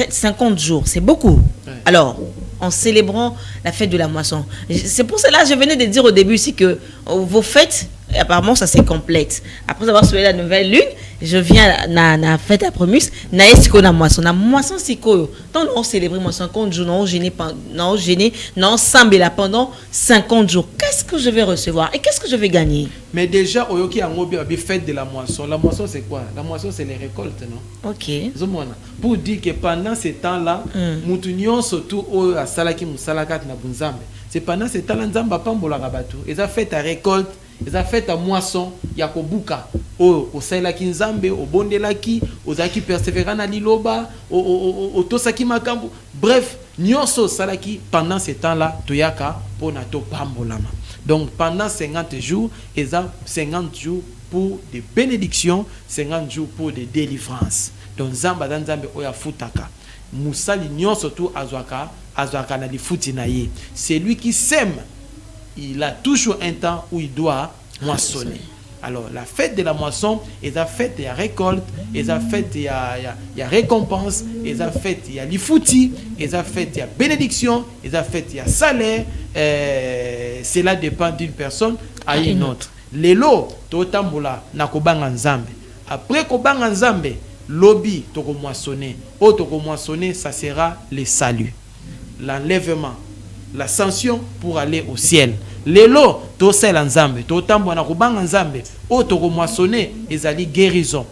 Speaker 4: 50 jours, c'est beaucoup. Ouais. Alors, en célébrant la fête de la moisson, c'est pour cela que je venais de dire au début ici que vos fêtes, apparemment ça c'est complète. Après avoir soulevé la nouvelle lune, je viens na fête à promus, na esiko na moisson siko. Tant on célèbre moisson 50 jours, non gêné, non sambela pendant 50 jours. Qu'est-ce que je vais recevoir et qu'est-ce que je vais gagner? Mais
Speaker 5: déjà oyoki angobi abi fête de la moisson. La moisson c'est quoi? La moisson c'est les récoltes, non?
Speaker 4: OK.
Speaker 5: Pour dire que pendant ce temps-là, mutunyon surtout o asalaki musalakat na bunzambe. C'est pendant ce temps-là nzamba pambola rabatu. Ils a fait ta récolte. Ils ont fait à moisson, yakobuka, au sailaki nzambe, au bondelaki, aux aki persévérant à liloba, au tosaki makambu. Bref, nyonso salaki pendant ce temps-là, toyaka pour nato pambolama. Donc pendant 50 jours, ils ont 50 jours pour des bénédictions, 50 jours pour des délivrances. Donc nzamba dan nzambe oya futaka. Musali nyonso tu azwaka na li futi na ye. C'est lui qui sème. Il a toujours un temps où il doit moissonner. Alors, la fête de la moisson, et la fête, il y a récolte, et la fête, il y a récompense, et la fête, il y a l'ifouti, et la fête, il y a bénédiction, et la fête, il y a salaire. Cela dépend d'une personne à une autre. Lelo, totambola, nakobanga nzambe. Après kobanga nzambe, lobby, toko moissonner. Oh, toko moissonner, ça sera le salut, l'enlèvement, l'ascension pour aller au ciel. Lelo to sel nzambe to tambo na kubanga nzambe o to ko moissonner ezali guérison,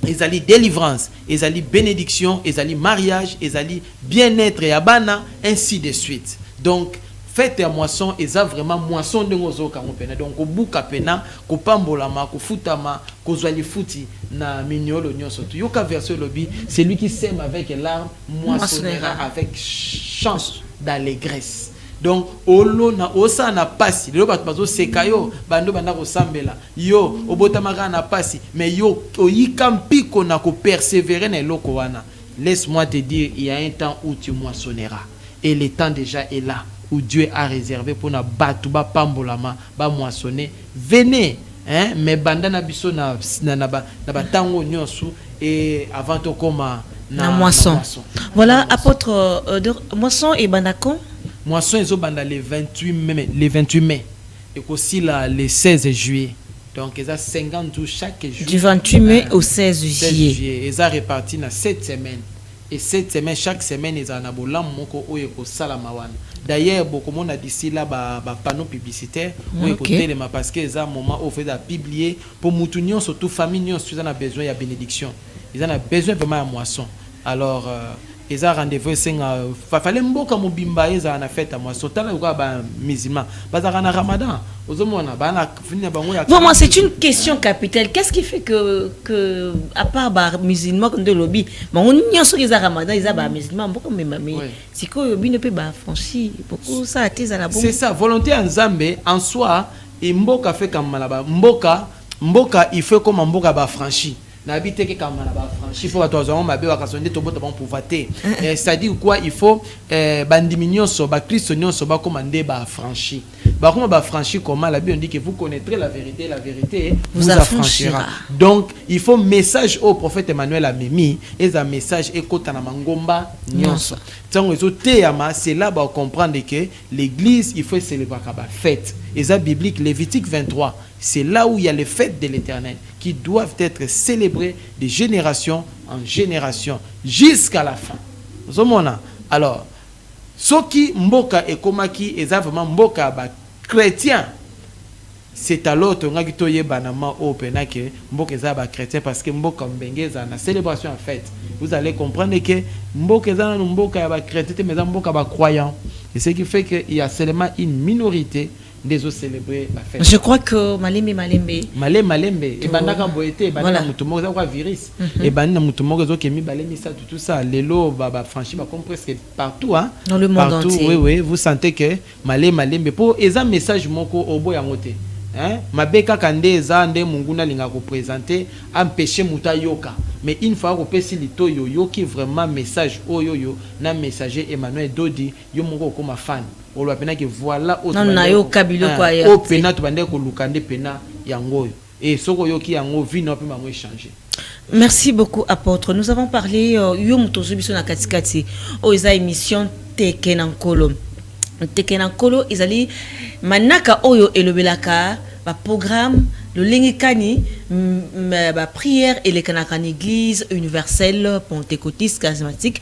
Speaker 5: ezali délivrance, ezali bénédiction, ezali mariage, ezali bien-être ya bana, ainsi de suite. Donc fête ya moisson eza vraiment moisson de ngozo kango pena. Donc ko buka pena ko pambolama ko futama ko zwali futi na mignolo nyonso tu yoka verset lobi, celui qui sème avec larmes moissonnera avec chant d'allégresse. Donc olo na osa na pasi lelo bato bazo sekayo bando banda ko sambela yo obotamaka na pasi mais yo oyika mpiko na ko persévérer na eloko wana. Laisse-moi te dire, il y a un temps où tu moissonneras et le temps déjà est là où Dieu a réservé pour na batu ba pambolama ba moissonner. Venez mais banda na biso na tango nyonso et avant to koma
Speaker 4: na moisson. Voilà apôtre de moisson et bandakon.
Speaker 5: Moisson ils ont bandé le 28 mai et aussi le 16 juillet. Donc ils ont 50 jours chaque jour. Du 28 mai au 16 juillet. Ils ont réparti dans 7 semaines. Et 7 semaines, chaque semaine ils ont un abolam moko oyeko salamawan. D'ailleurs beaucoup de monde a d'ici là ba panneau publicitaire parce que ils ont un moment où fait à publier pour moutounion surtout famille ils ont besoin de bénédiction. Ils ont besoin vraiment de moisson. Alors eza rendez-vous senga fallait mboka mobimba eza na fête à moi sotala quoi ba musulman bazaka na Ramadan ozomona bana fini bango ya
Speaker 4: vraiment c'est une question capitale. Qu'est-ce qui fait que à part ba musulman comme de lobby on nyonso eza Ramadan eza ba musulman mboka mais siko yobi ne peut ba franchi beaucoup ça ateza la bombe.
Speaker 5: C'est ça volonté en Nzambe en soi et mboka fait comme malaba mboka il faut comme mboka ba franchi na habité que comme malaba franchi pour toi on m'a bien kasonde to bota bon pouvoir c'est-à-dire quoi il faut bandiminion so ba Christ nyonso ba commander ba franchi ba comment ba franchi comment la Bible dit que vous connaîtrez la vérité vous affranchira. Donc il faut message au prophète Emmanuel Amemi et un message écoute na mangomba nyonso tant c'est là ba comprendre que l'église il faut célébrer la fête et ça biblique Lévitique 23 c'est là où il y a les fêtes de l'Éternel qui doivent être célébrées de génération en génération jusqu'à la fin. Alors, ce qui mboka et komaki est vraiment mboka ba chrétien, c'est alors que nga kitoye banama o penake mboka za ba chrétien parce que mboka mbengeza na célébration en fête. Vous allez comprendre que mboka za na mboka ba chrétien mais mboka ba croyant. Et ce qui fait qu'il y a seulement une minorité des autres célébrer la fête.
Speaker 4: Je crois que Malembe
Speaker 5: et bandaka boete et bandaka mutumo za kwa virus et bandana mutumo zo kemi balemi ça tout ça lelo ba franchi ba comme presque partout hein
Speaker 4: dans le monde
Speaker 5: partout,
Speaker 4: entier.
Speaker 5: Oui vous sentez que malembe pour eza message moko obo ya ngote hein mabeka kande eza nde munguna linga ko présenter empêcher muta yoka mais une fois ko pesi lito yo qui vraiment message oyo na messager Emmanuel Dodi yo moko ko ma fan o lo pena que voilà
Speaker 4: non na yo kabilo kwa ya
Speaker 5: o pena to bande ko lukande pena yango et soko yo ki yango vino pe mango échanger.
Speaker 4: Merci beaucoup apôtre. Nous avons parlé yo mutozo biso na katikati o eza émission Tekenankolo ezali manaka oyo elobelaka ba programme le lingikani ba prière et les kanakani église universelle pentecôtiste charismatique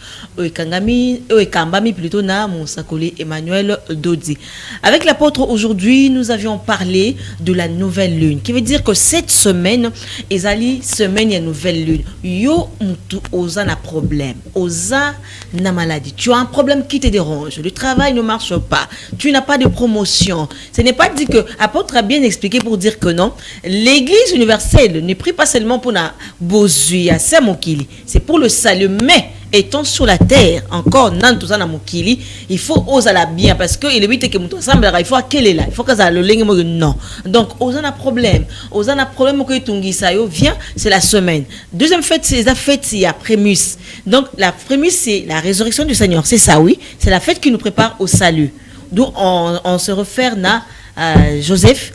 Speaker 4: kambami plutôt na Monsakoli Emmanuel Dodi. Avec l'apôtre aujourd'hui, nous avions parlé de la nouvelle lune, qui veut dire que cette semaine ezali semaine ya nouvelle lune. Yo mutu oza na problème, oza na maladie. Tu as un problème qui te dérange, le travail ne marche pas, tu n'as pas de promotion. Ce n'est pas dit que apôtre a bien expliqué pour dire que non, l'église universelle ne prie pas seulement pour la bozuya samokili, c'est pour le salut, mais étant sur la terre encore nantozana mokili, il faut oser la bien parce que il évite que muto semble il faut qu'elle est là, il faut que ça le lingue non. Donc osana problème que tungisa yo vient, c'est la semaine. Deuxième fête, c'est la fête il y a prémisse. Donc la prémisse c'est la résurrection du Seigneur, c'est ça oui, c'est la fête qui nous prépare au salut. D'où on se réfère à Joseph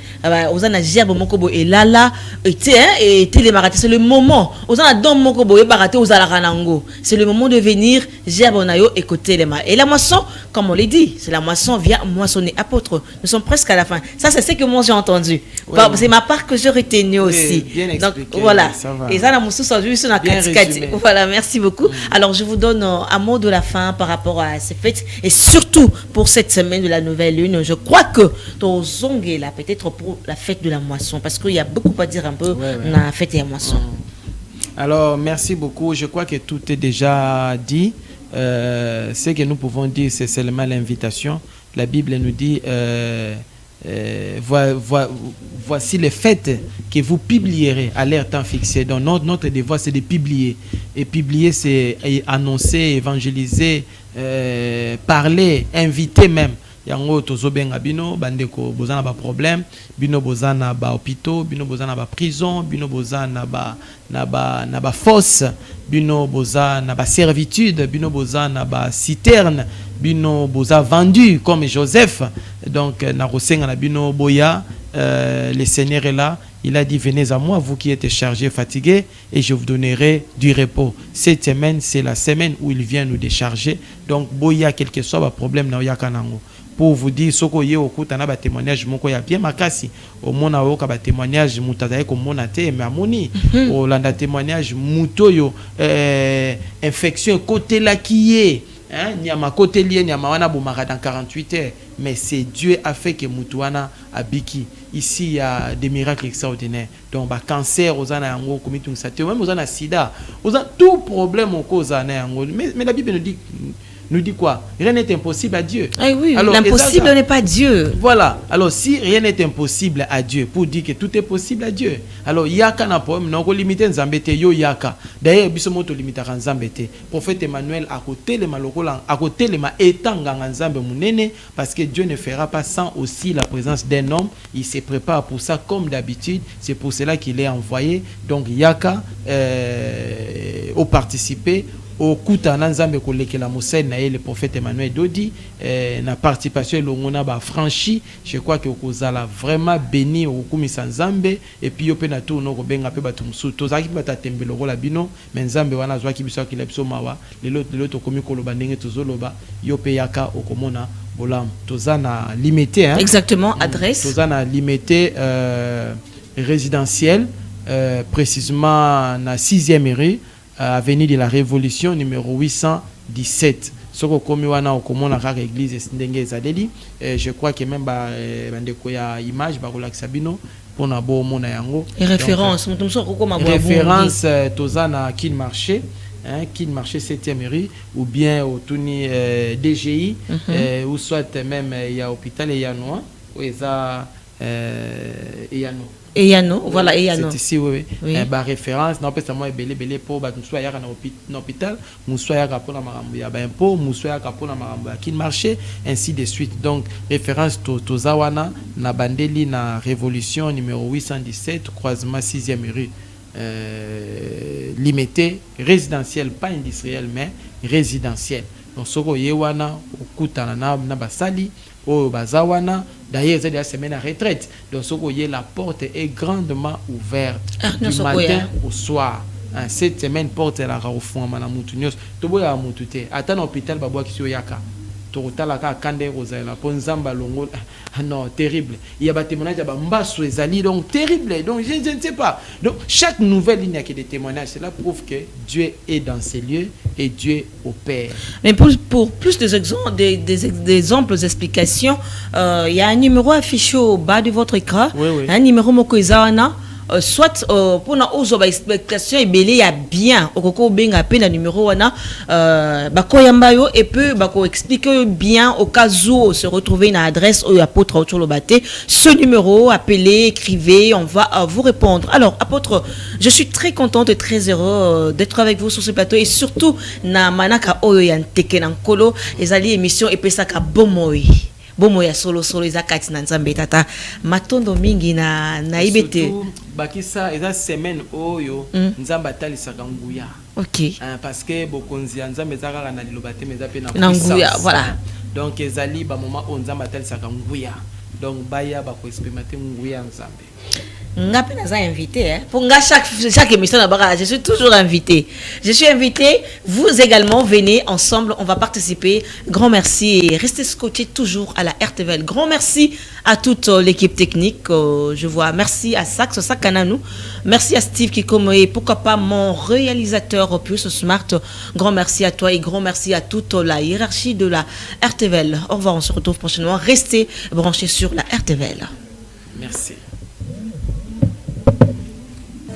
Speaker 4: ozana gerbe mokobo et lala et télémarate, c'est le moment ozana don mokobo et baraté ozala ranango, c'est le moment de venir gerbe nayo et côté les et la moisson comme on l'a dit, c'est la moisson vient moissonner. Apôtre, nous sommes presque à la fin. Ça c'est ce que moi j'ai entendu. Ouais, c'est ma part que j'ai retenu aussi.
Speaker 5: Bien
Speaker 4: donc
Speaker 5: expliqué,
Speaker 4: voilà.
Speaker 5: Et
Speaker 4: ça la mousson sur la voilà, merci beaucoup. Alors je vous donne un mot de la fin par rapport à ces fêtes et surtout pour cette semaine de la nouvelle lune. Je crois que ton zongue là peut-être pour la fête de la moisson parce qu'il y a beaucoup à dire un peu dans la fête de la moisson.
Speaker 5: Alors merci beaucoup. Je crois que tout est déjà dit. Ce que nous pouvons dire, c'est seulement l'invitation. La Bible nous dit voici les fêtes que vous publierez à leur temps fixé. Donc notre devoir c'est de publier. Et publier c'est annoncer, évangéliser, parler, inviter même. Yango tozobenga bino bandeko bozana ba problème bino bozana ba hôpitaux bino bozana ba prison bino bozana ba fosse bino bozana ba servitude bino bozana ba citerne bino boza vendu comme Joseph. Donc na rosenga na bino boya le Seigneur est là. Il a dit venez à moi vous qui êtes chargés fatigués et je vous donnerai du repos. Cette semaine c'est la semaine où il vient nous décharger. Donc boya quel que soit ba problème na yakanango. Pour vous dire soko ye okuta na ba témoignage moko ya bien makasi au mona oka ba témoignage mutazaye ko mona te mais amoni o landa témoignage mutoyo infection côté la qui est hein, nyama côté lié nyama wana bomaka dans 48 heures, mais c'est Dieu a fait que mutuana abiki. Ici il y a des miracles extraordinaires. Donc ba cancer aux ana yango komitung sa même aux ana sida, aux ana tout problème au cause ana yango. Mais la Bible nous dit quoi? Rien n'est impossible à Dieu.
Speaker 4: Ah oui,
Speaker 5: alors
Speaker 4: l'impossible n'est pas Dieu.
Speaker 5: Voilà. Alors si rien n'est impossible à Dieu, pour dire que tout est possible à Dieu. Alors yaka na poème non limiter nzambete yo yaka. D'ailleurs biso moto limitaka nzambete. Prophète Emmanuel à côté les malokola, à côté les ma etanga nzambe munene, parce que Dieu ne fera pas sans aussi la présence d'un homme. Il se prépare pour ça comme d'habitude. C'est pour cela qu'il est envoyé. Donc yaka au participer au kuta nanzambe koleke la moselle na le prophète Emmanuel Dodi na participation longona ba franchi. Je crois que kozala vraiment béni au kumisa nzambe et puis yo pe na tour no ko benga pe batu musu tozaki bata tembelo ko la bino mais nzambe wana zwa ki biso ki la biso mawa lelo to komi ko loba ndenge tozoloba yo pe yaka okomona bolam tozana limité hein.
Speaker 4: Exactement, adresse
Speaker 5: tozana limité résidentiel précisément na 6e rue avenue de la Révolution numéro 817. Soko komi wana okomona kaka église ndenge ezaleli. Je crois que même bandeko ya image ba relaxa bino pona bo mona yango.
Speaker 4: Et référence mutu soko koma bo.
Speaker 5: Référence tozana kin marché, hein, kin marché 7e rue ou bien au Tuni DGI ou soit même il y a hôpital et Yano ou eza Yano.
Speaker 4: Eyano, voilà, Eyano.
Speaker 5: C'est ici, oui. Bah, référence, non, parce que moi, belé pour, bah, nous soyons à l'hôpital, nous soyons à pour la marambouya, bah, impôt, nous soyons à pour la marambouya, qui marchait, ainsi de suite. Donc, référence, Tozawana, na bandeli, na révolution, numéro 817, croisement 6e rue. Limité, résidentiel, pas industriel, mais résidentiel. Donc, soko yewana, okutana na basali, au bazawana. D'ailleurs, c'est la semaine à retraite. Donc, la porte est grandement ouverte du matin au soir. Cette semaine, porte est là au fond. Attends, l'hôpital, non, terrible. Il y a des témoignages, donc terrible. Donc, je ne sais pas. Donc, chaque nouvelle ligne qui a des témoignages, cela prouve que Dieu est dans ces lieux et Dieu opère. Mais
Speaker 4: pour plus d'exemples, des explications, il y a un numéro affiché au bas de votre écran.
Speaker 5: Oui.
Speaker 4: Un numéro Mokoizawana. Soit pour na ozo ba explication ebele ya bien okoko benga pe na numéro wana bako yambayo et puis bako expliquer bien au cas où se retrouver une adresse au apôtre autour le baté ce numéro appelez écrivez on va vous répondre. Alors apôtre, je suis très contente et très heureux d'être avec vous sur ce plateau et surtout na manaka oyo ya nteke na nkolo ezali émission epesaka bomoi ya solo ezakati na nzambe tata matondo mingi na ibete
Speaker 5: bakisa eza semaine oyo nzamba talisaka nguya.
Speaker 4: OK.
Speaker 5: Parce que bokonzi nzambe ezaka na lilobate meza pe na
Speaker 4: nguya, voilà.
Speaker 5: Donc ezali ba moment o nzamba talisaka nguya. Donc baya ba ko expérimenter nguya nzambe.
Speaker 4: Ngapi naza invité hein pour chaque émission là-bas je suis toujours invité. Je suis invité, vous également venez ensemble, on va participer. Grand merci et restez scotchés toujours à la RTVL. Grand merci à toute l'équipe technique, je vois merci à Sax Sakananou, merci à Steve Kikomo et pourquoi pas mon réalisateur plus smart. Grand merci à toi et grand merci à toute la hiérarchie de la RTVL. Au revoir, on se retrouve prochainement. Restez branchés sur la RTVL.
Speaker 5: Merci.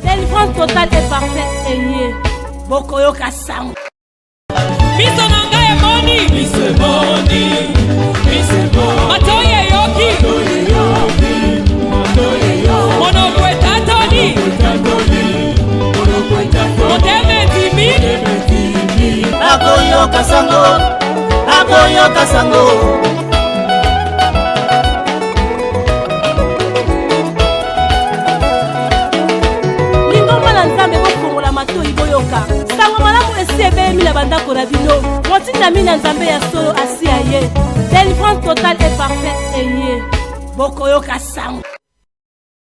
Speaker 1: Délivrance totale et parfaite Seigneur. Bokoyo Kasam.
Speaker 2: Biso nanga emoni.
Speaker 3: Biso emoni.
Speaker 2: Matoye yoki. Monokwe tatoni. Moteme timi.
Speaker 3: Akoyo Kasango.
Speaker 1: Sango malamu esi ebemi na bandako na bino motinda mina nzambe ya solo asi aye délivrance totale et parfaite Seigneur bokoyoka sango.